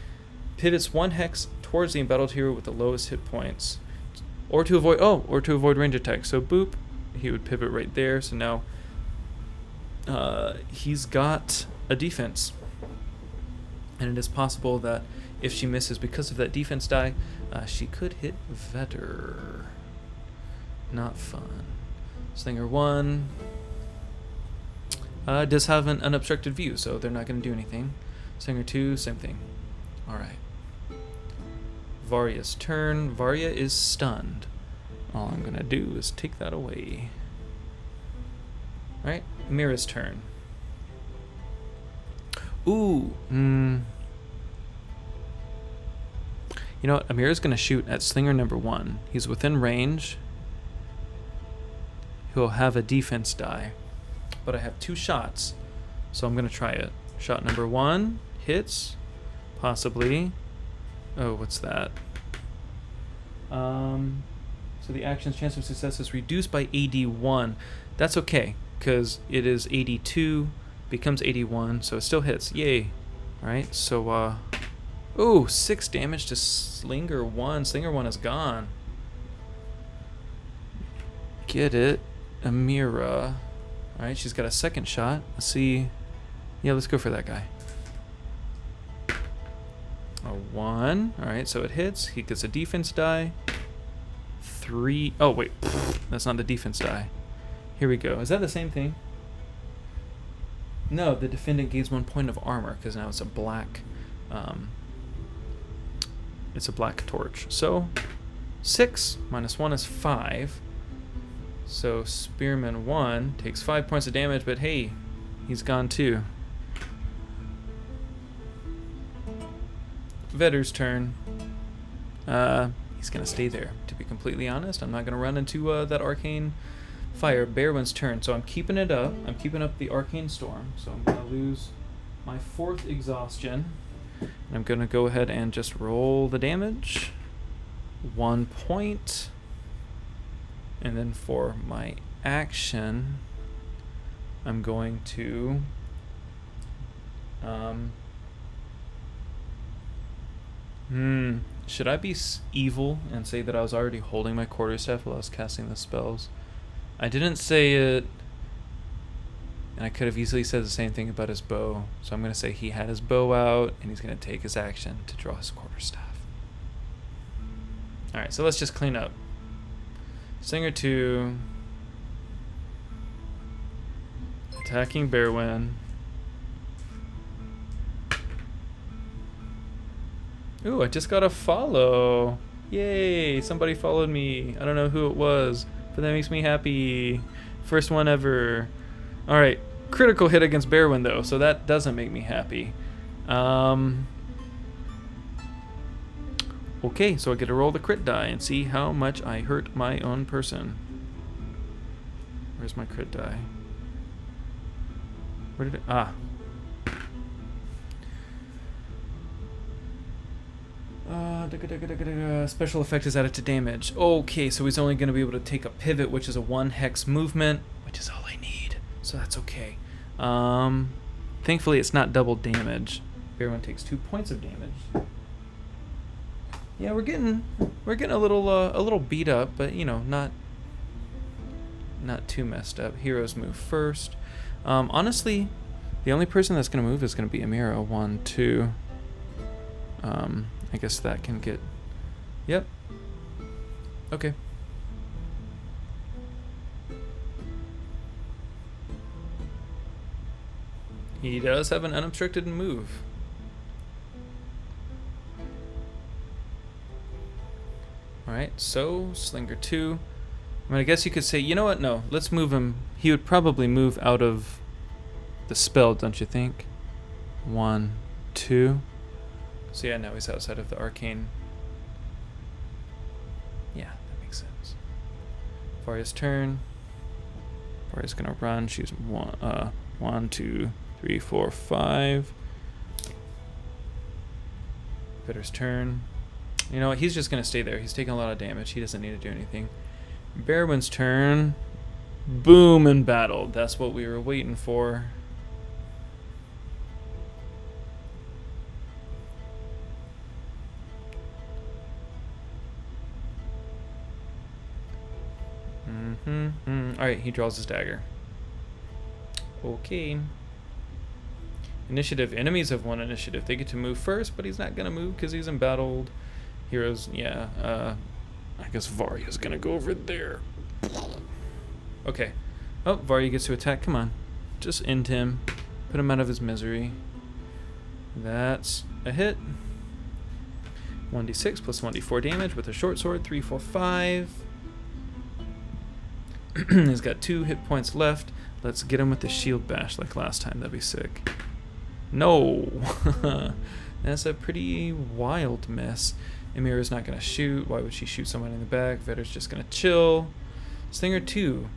Pivots 1 hex towards the embattled hero with the lowest hit points, or to avoid range attack. So boop, he would pivot right there. So now he's got a defense, and it is possible that if she misses because of that defense die, she could hit Vetter. Not fun. Slinger 1 does have an unobstructed view, so they're not going to do anything. Slinger 2, same thing. All right. Varia's turn. Jaria is stunned. All I'm going to do is take that away. All right. Mira's turn. Ooh. You know what? Amira's going to shoot at Slinger number 1. He's within range. He'll have a defense die. But I have 2 shots, so I'm going to try it. Shot number 1 hits. Possibly. Oh, what's that? So the action's chance of success is reduced by AD1. That's okay, because it is AD2, becomes AD1, so it still hits. Yay. Alright, so, ooh, 6 damage to Slinger 1. Slinger 1 is gone. Get it. Amira. Alright, she's got a second shot. Let's see. Yeah, let's go for that guy. A 1. Alright, so it hits. He gets a defense die. 3. Oh, wait. That's not the defense die. Here we go. Is that the same thing? No, the defendant gains 1 point of armor because now it's a black... it's a black torch. So, 6 minus 1 is 5. So, Spearman 1 takes 5 points of damage, but hey, he's gone too. Vetter's turn. He's going to stay there. To be completely honest, I'm not going to run into that arcane fire. Berwyn's turn. So I'm keeping it up. I'm keeping up the arcane storm. So I'm going to lose my 4th exhaustion. And I'm going to go ahead and just roll the damage. 1 point. And then for my action, I'm going to should I be evil and say that I was already holding my quarterstaff while I was casting the spells? I didn't say it, and I could have easily said the same thing about his bow. So I'm going to say he had his bow out, and he's going to take his action to draw his quarterstaff. Alright, so let's just clean up. Singer 2. Attacking Berwyn. Ooh, I just got a follow. Yay, somebody followed me. I don't know who it was, but that makes me happy. First one ever. Alright, critical hit against Berwyn though, so that doesn't make me happy. Okay, so I get to roll the crit die and see how much I hurt my own person. Where's my crit die? Where did it? Ah. Special effect is added to damage. Okay, so he's only going to be able to take a pivot, which is a 1 hex movement, which is all I need. So that's okay. Thankfully, it's not double damage. Everyone takes 2 points of damage. Yeah, we're getting a little beat up, but you know, not too messed up. Heroes move first. Honestly, the only person that's going to move is going to be Amira. 1, 2. I guess that can get... Yep. Okay. He does have an unobstructed move. Alright, so Slinger 2. I mean, I guess you could say, you know what? No, let's move him. He would probably move out of the spell, don't you think? 1, 2. So yeah, now he's outside of the arcane. Yeah, that makes sense. Varia's turn. Varia's gonna run. She's 1, 2, 3, 4, 5. Bitter's turn. You know what? He's just gonna stay there. He's taking a lot of damage. He doesn't need to do anything. Berwyn's turn. Boom, embattled. That's what we were waiting for. Alright, he draws his dagger. Okay. Initiative. Enemies have 1 initiative. They get to move first, but he's not going to move because he's embattled. Heroes, yeah. I guess Varia's going to go over there. Okay. Oh, Varia gets to attack. Come on. Just end him. Put him out of his misery. That's a hit. 1d6 plus 1d4 damage with a short sword. 3, 4, 5. He's got 2 hit points left. Let's get him with the shield bash like last time. That'd be sick. No! That's a pretty wild miss. Amira's not going to shoot. Why would she shoot someone in the back? Vetter's just going to chill. Stinger 2.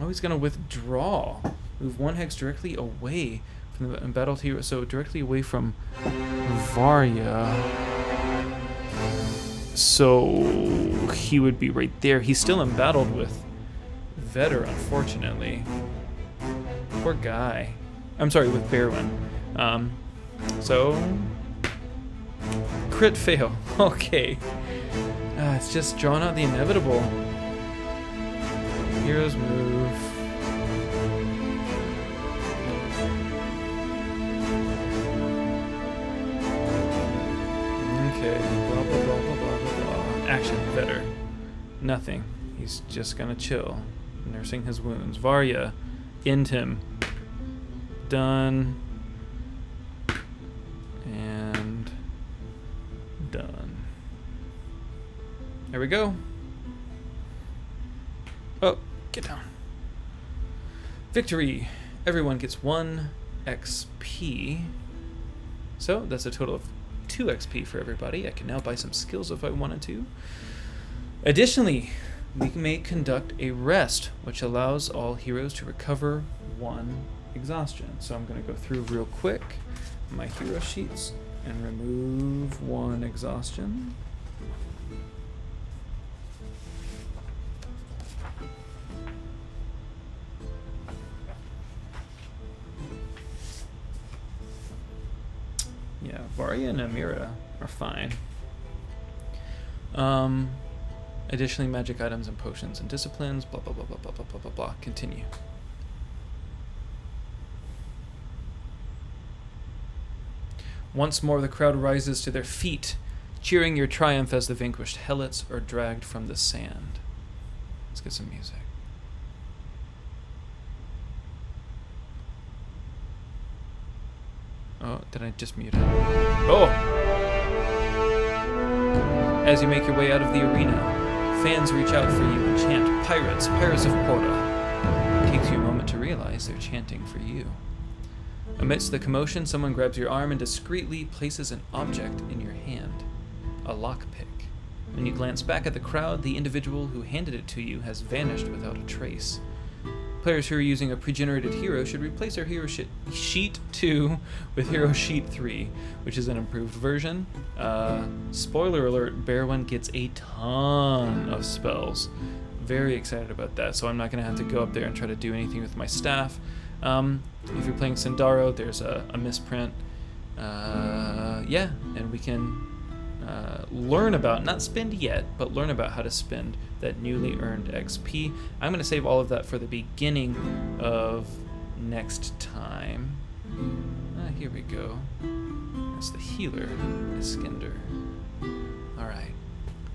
Oh, he's going to withdraw. Move 1 hex directly away from the embattled hero. So directly away from Varia. So he would be right there. He's still embattled with Vetter, unfortunately. Poor guy. I'm sorry, with Berwyn. So crit fail. Okay. It's just drawn out the inevitable. Heroes move. Okay. Blah, blah, blah, blah, blah, blah, blah. Action. Vetter. Nothing. He's just gonna chill. Nursing his wounds. Varia. End him. Done. And done. There we go. Oh, get down. Victory. Everyone gets 1 XP. So that's a total of 2 XP for everybody. I can now buy some skills if I wanted to. Additionally, we may conduct a rest, which allows all heroes to recover 1 exhaustion. So I'm going to go through real quick my hero sheets and remove 1 exhaustion. Yeah, Varia and Amira are fine. Additionally, magic items and potions and disciplines, blah, blah, blah, blah, blah, blah, blah, blah, blah. Continue. Once more, the crowd rises to their feet, cheering your triumph as the vanquished helots are dragged from the sand. Let's get some music. Oh, did I just mute it? Oh! As you make your way out of the arena, fans reach out for you and chant, "Pirates, Pirates of Porta." It takes you a moment to realize they're chanting for you. Amidst the commotion, someone grabs your arm and discreetly places an object in your hand, a lockpick. When you glance back at the crowd, the individual who handed it to you has vanished without a trace. Players who are using a pre-generated hero should replace their hero sheet 2 with hero sheet 3, which is an improved version. Spoiler alert, Berwyn gets a ton of spells. Very excited about that, so I'm not going to have to go up there and try to do anything with my staff. If you're playing Sindaro, there's a misprint. Yeah, and we can learn about, not spend yet, but learn about how to spend that newly earned XP. I'm going to save all of that for the beginning of next time. Here we go. That's the healer, Iskander. Alright.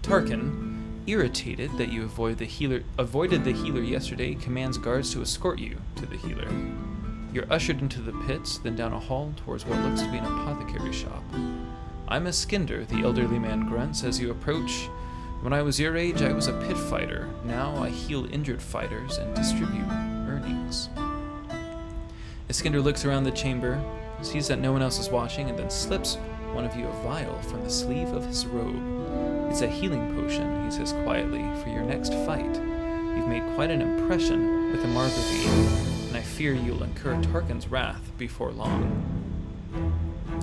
Tarkin, irritated that you avoided the healer yesterday, commands guards to escort you to the healer. You're ushered into the pits, then down a hall towards what looks to be an apothecary shop. "I'm Iskander," the elderly man grunts as you approach. "When I was your age, I was a pit fighter. Now I heal injured fighters and distribute earnings." Iskander looks around the chamber, sees that no one else is watching, and then slips one of you a vial from the sleeve of his robe. "It's a healing potion," he says quietly, "for your next fight. You've made quite an impression with the Margravine, and I fear you'll incur Tarkin's wrath before long.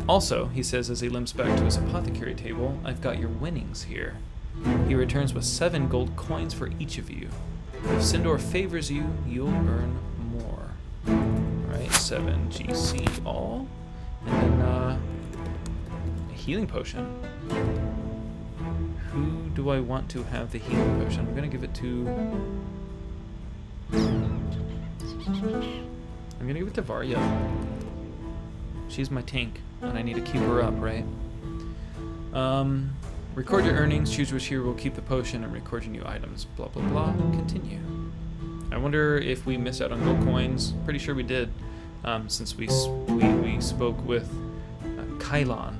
Also," he says as he limps back to his apothecary table, "I've got your winnings here." He returns with 7 gold coins for each of you. If Sindor favors you, you'll earn more. Alright, 7 GC all. And then, a healing potion. Who do I want to have the healing potion? I'm gonna give it to... I'm gonna give it to Varia. She's my tank, and I need to keep her up, right? Record your earnings, choose which hero will keep the potion, and record your new items. Blah, blah, blah. Continue. I wonder if we missed out on gold coins. Pretty sure we did, since we spoke with Kylon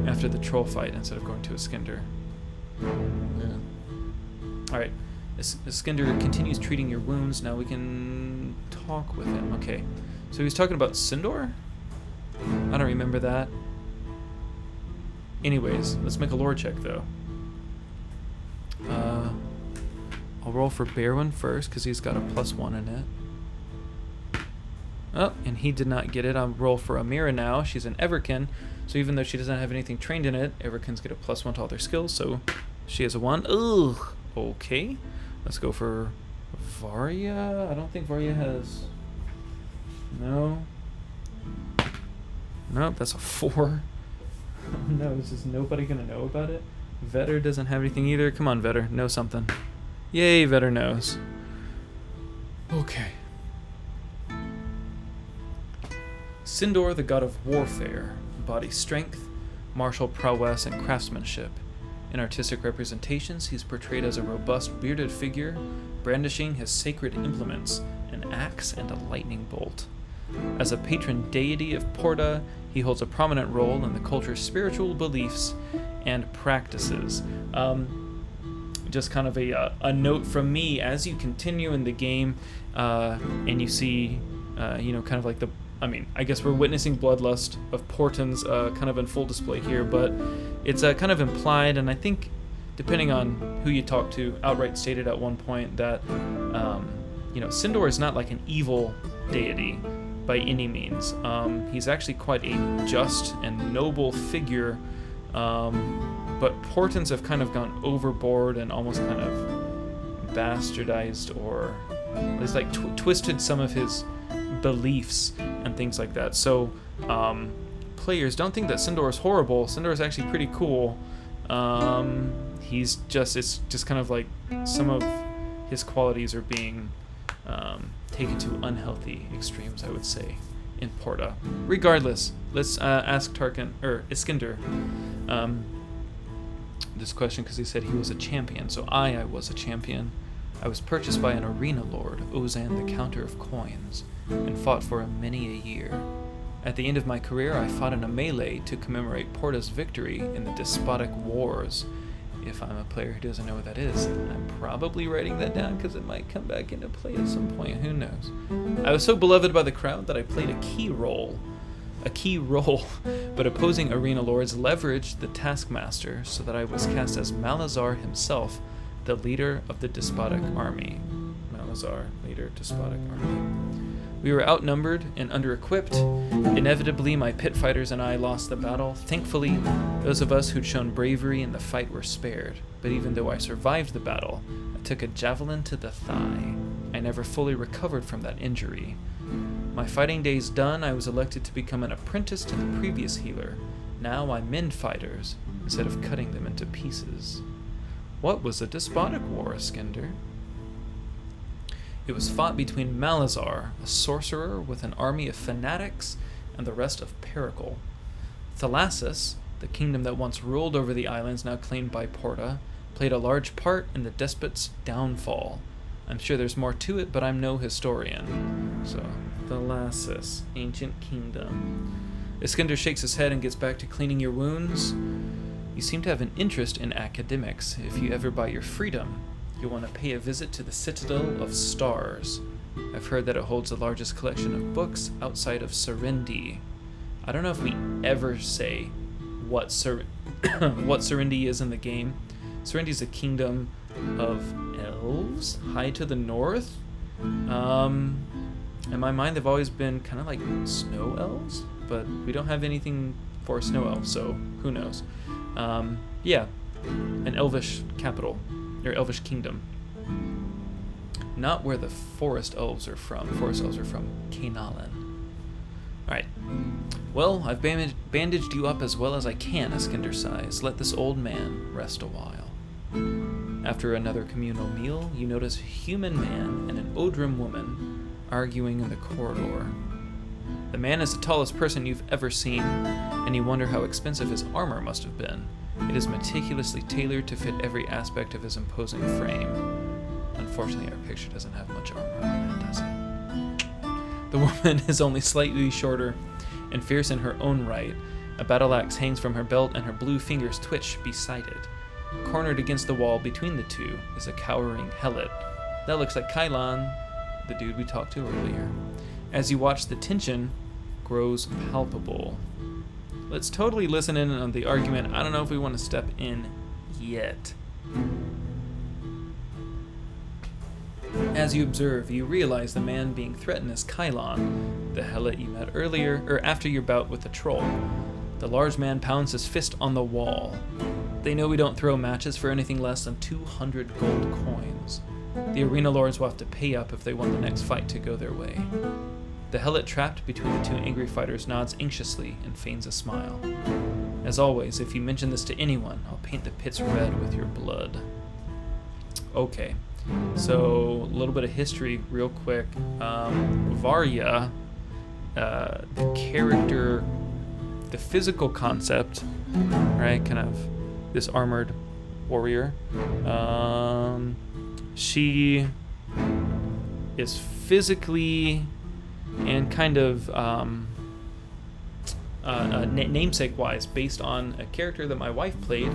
after the troll fight instead of going to Iskander. Yeah. Alright. Iskander continues treating your wounds. Now we can talk with him. Okay. So he was talking about Sindor? I don't remember that. Anyways, let's make a lore check, though. I'll roll for Berwyn first, because he's got a +1 in it. Oh, and he did not get it. I'll roll for Amira now. She's an Everkin, so even though she doesn't have anything trained in it, Everkins get a +1 to all their skills, so she has a 1. Ugh. Okay. Let's go for Varia. I don't think Varia has... No. Nope, that's a 4. Oh no, is just nobody gonna know about it? Vetter doesn't have anything either. Come on, Vetter, know something. Yay, Vetter knows. Okay. Sindor, the god of warfare, embodies strength, martial prowess, and craftsmanship. In artistic representations, he's portrayed as a robust, bearded figure, brandishing his sacred implements, an axe and a lightning bolt. As a patron deity of Porta, he holds a prominent role in the culture's spiritual beliefs and practices. Just kind of a note from me, as you continue in the game, and you see, kind of like I mean, I guess we're witnessing bloodlust of Portons kind of in full display here, but it's kind of implied, and I think, depending on who you talk to, outright stated at one point that, Sindor is not like an evil deity by any means. He's actually quite a just and noble figure, but Portons have kind of gone overboard and almost kind of bastardized or at least like twisted some of his beliefs and things like that. So players don't think that Sindor is horrible. Sindor is actually pretty cool. It's just kind of like some of his qualities are being taken to unhealthy extremes, I would say, in Porta. Regardless, let's ask Iskander this question, because he said he was a champion. So I was a champion. I was purchased by an arena lord, Ozan the Counter of Coins, and fought for him many a year. At the end of my career, I fought in a melee to commemorate Porta's victory in the Despotic Wars. If I'm a player who doesn't know what that is, I'm probably writing that down because it might come back into play at some point, who knows. I was so beloved by the crowd that I played a key role, but opposing arena lords leveraged the taskmaster so that I was cast as Malazar himself, the leader of the despotic army. Malazar, leader, despotic army. We were outnumbered and under-equipped. Inevitably, my pit fighters and I lost the battle. Thankfully, those of us who'd shown bravery in the fight were spared. But even though I survived the battle, I took a javelin to the thigh. I never fully recovered from that injury. My fighting days done, I was elected to become an apprentice to the previous healer. Now I mend fighters instead of cutting them into pieces. What was a despotic war, Iskander? It was fought between Malazar, a sorcerer with an army of fanatics, and the rest of Pericle. Thalassus, the kingdom that once ruled over the islands now claimed by Porta, played a large part in the despot's downfall. I'm sure there's more to it, but I'm no historian. So, Thalassus, ancient kingdom. Iskander shakes his head and gets back to cleaning your wounds. You seem to have an interest in academics. If you ever buy your freedom, you'll want to pay a visit to the Citadel of Stars. I've heard that it holds the largest collection of books outside of Serendi. I don't know if we ever say what Serendi is in the game. Serendi is a kingdom of elves, high to the north. In my mind, they've always been kind of like snow elves, but we don't have anything for snow elves, so who knows. An elvish capital. Or elvish kingdom. Not where the forest elves are from. Forest elves are from Kanalan. Alright. Well, I've bandaged you up as well as I can, Iskander sighs. Let this old man rest a while. After another communal meal, you notice a human man and an Odrim woman arguing in the corridor. The man is the tallest person you've ever seen, and you wonder how expensive his armor must have been. It is meticulously tailored to fit every aspect of his imposing frame. Unfortunately, our picture doesn't have much armor on it, does it? The woman is only slightly shorter and fierce in her own right. A battle axe hangs from her belt and her blue fingers twitch beside it. Cornered against the wall between the two is a cowering helot. That looks like Kailan, the dude we talked to earlier. As you watch, the tension grows palpable. Let's totally listen in on the argument. I don't know if we want to step in yet. As you observe, you realize the man being threatened is Kailan, the helot you met earlier, or after your bout with the troll. The large man pounds his fist on the wall. They know we don't throw matches for anything less than 200 gold coins. The arena lords will have to pay up if they want the next fight to go their way. The helot trapped between the two angry fighters nods anxiously and feigns a smile. As always, if you mention this to anyone, I'll paint the pits red with your blood. Okay, so a little bit of history real quick. Varia, the character, the physical concept, right, kind of this armored warrior, she is physically and kind of namesake-wise based on a character that my wife played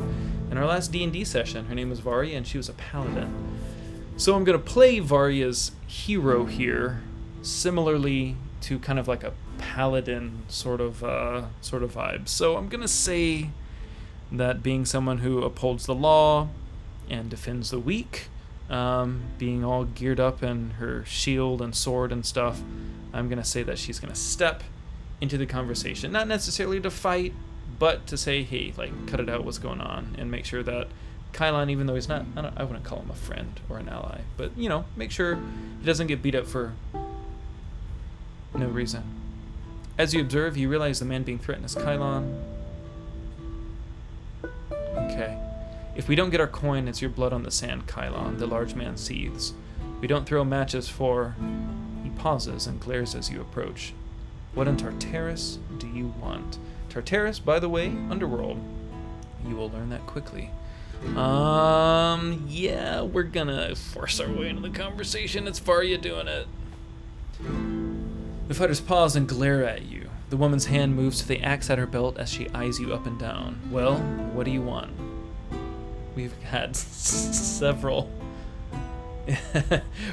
in our last D&D session. Her name was Varia, and she was a paladin. So I'm going to play Varia's hero here, similarly to kind of like a paladin sort of vibe. So I'm gonna say that being someone who upholds the law and defends the weak, being all geared up in her shield and sword and stuff, I'm gonna say that she's gonna step into the conversation, not necessarily to fight, but to say, hey, like, cut it out, what's going on, and make sure that Kylon, even though he's not, I wouldn't call him a friend or an ally, but, you know, make sure he doesn't get beat up for no reason. As you observe, you realize the man being threatened is Kylon. Okay. If we don't get our coin, it's your blood on the sand, Kylon, the large man seethes. We don't throw matches for... He pauses and glares as you approach. What in Tartarus do you want? Tartarus, by the way, underworld. You will learn that quickly. Yeah, we're gonna force our way into the conversation. It's Varia doing it. The fighters pause and glare at you. The woman's hand moves to the axe at her belt as she eyes you up and down. Well, what do you want? We've had several...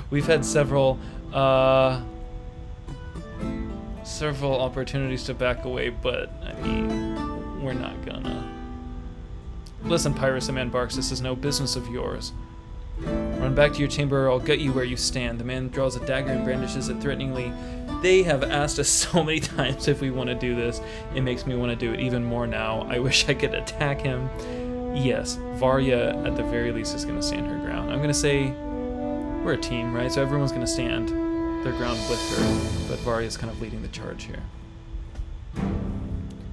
We've had several opportunities to back away, but, I mean, we're not gonna. Listen, Pyrrhus, the man barks, this is no business of yours. Run back to your chamber or I'll gut you where you stand. The man draws a dagger and brandishes it threateningly. They have asked us so many times if we want to do this. It makes me want to do it even more now. I wish I could attack him. Yes, Varia, at the very least, is going to stand her ground. I'm going to say we're a team, right? So everyone's going to stand their ground with her, but Varia's kind of leading the charge here.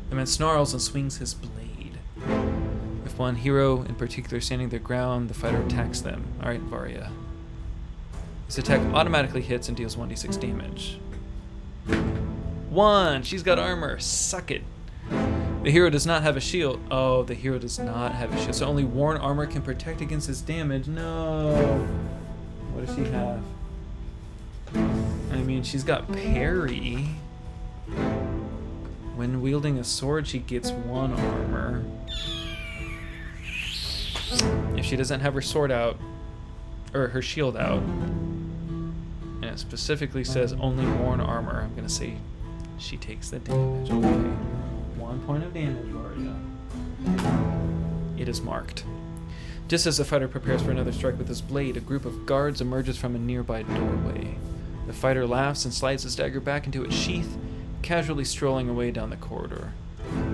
The man snarls and swings his blade. With one hero in particular standing their ground, the fighter attacks them. Alright, Varia. This attack automatically hits and deals 1d6 damage. 1! She's got armor. Suck it. The hero does not have a shield. Oh, the hero does not have a shield. So only worn armor can protect against his damage. No. What does she have? I mean, she's got parry. When wielding a sword, she gets 1 armor. If she doesn't have her sword out, or her shield out, and it specifically says only worn armor, I'm gonna say she takes the damage. Okay. 1 point of damage, Varia. It is marked. Just as the fighter prepares for another strike with his blade, a group of guards emerges from a nearby doorway. The fighter laughs and slides his dagger back into its sheath, casually strolling away down the corridor.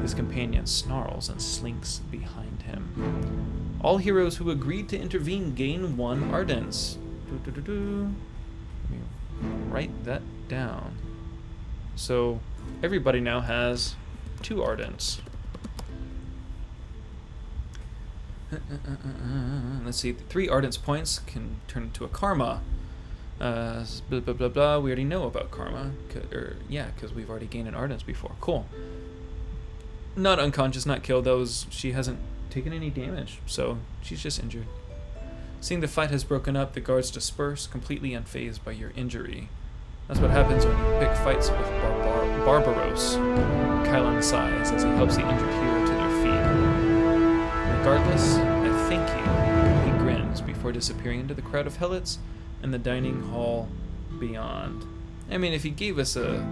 His companion snarls and slinks behind him. All heroes who agreed to intervene gain 1 ardence. Let me write that down. So everybody now has 2 ardence. Let's see, 3 ardence points can turn into a karma. Blah, blah, blah, blah. We already know about karma. Because we've already gained an ardence before. Cool. Not unconscious, not killed. She hasn't taken any damage, so she's just injured. Seeing the fight has broken up, the guards disperse, completely unfazed by your injury. That's what happens when you pick fights with Barbaros. Kylon sighs as he helps the injured hero to their feet. Regardless, I thank you. He grins before disappearing into the crowd of helots and the dining hall beyond. I mean, if he gave us a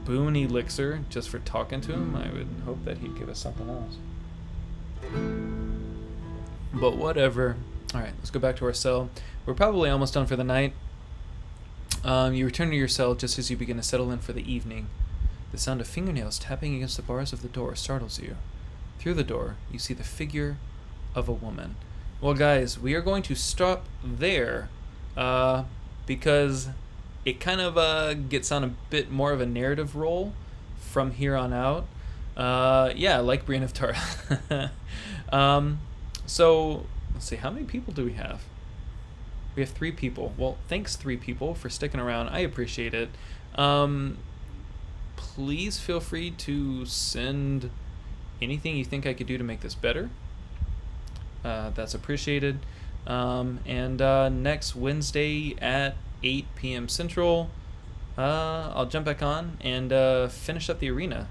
boon elixir just for talking to him, I would hope that he'd give us something else. But whatever. Alright, let's go back to our cell. We're probably almost done for the night. You return to your cell just as you begin to settle in for the evening. The sound of fingernails tapping against the bars of the door startles you. Through the door, you see the figure of a woman. Well, guys, we are going to stop there because it kind of gets on a bit more of a narrative role from here on out. Yeah, like Brienne of Tarth. So, let's see, how many people do we have? We have 3 people. Well, thanks 3 people for sticking around. I appreciate it. Please feel free to send anything you think I could do to make this better. That's appreciated. And next Wednesday at 8 p.m. Central, I'll jump back on and finish up the arena,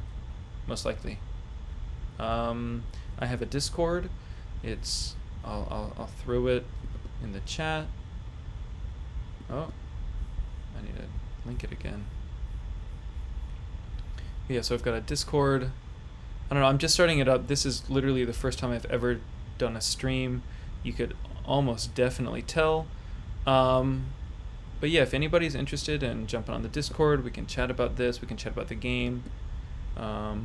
most likely. I have a Discord. I'll throw it in the chat. Oh, I need to link it again. But yeah, so I've got a Discord. I don't know, I'm just starting it up. This is literally the first time I've ever done a stream. You could almost definitely tell. But yeah, if anybody's interested in jumping on the Discord, we can chat about this. We can chat about the game. Oh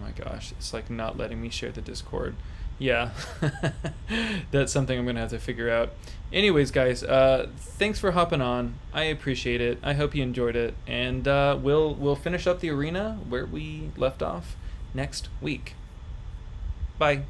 my gosh, it's like not letting me share the Discord. Yeah, that's something I'm gonna have to figure out. Anyways, guys, thanks for hopping on. I appreciate it. I hope you enjoyed it, and we'll finish up the arena where we left off next week. Bye.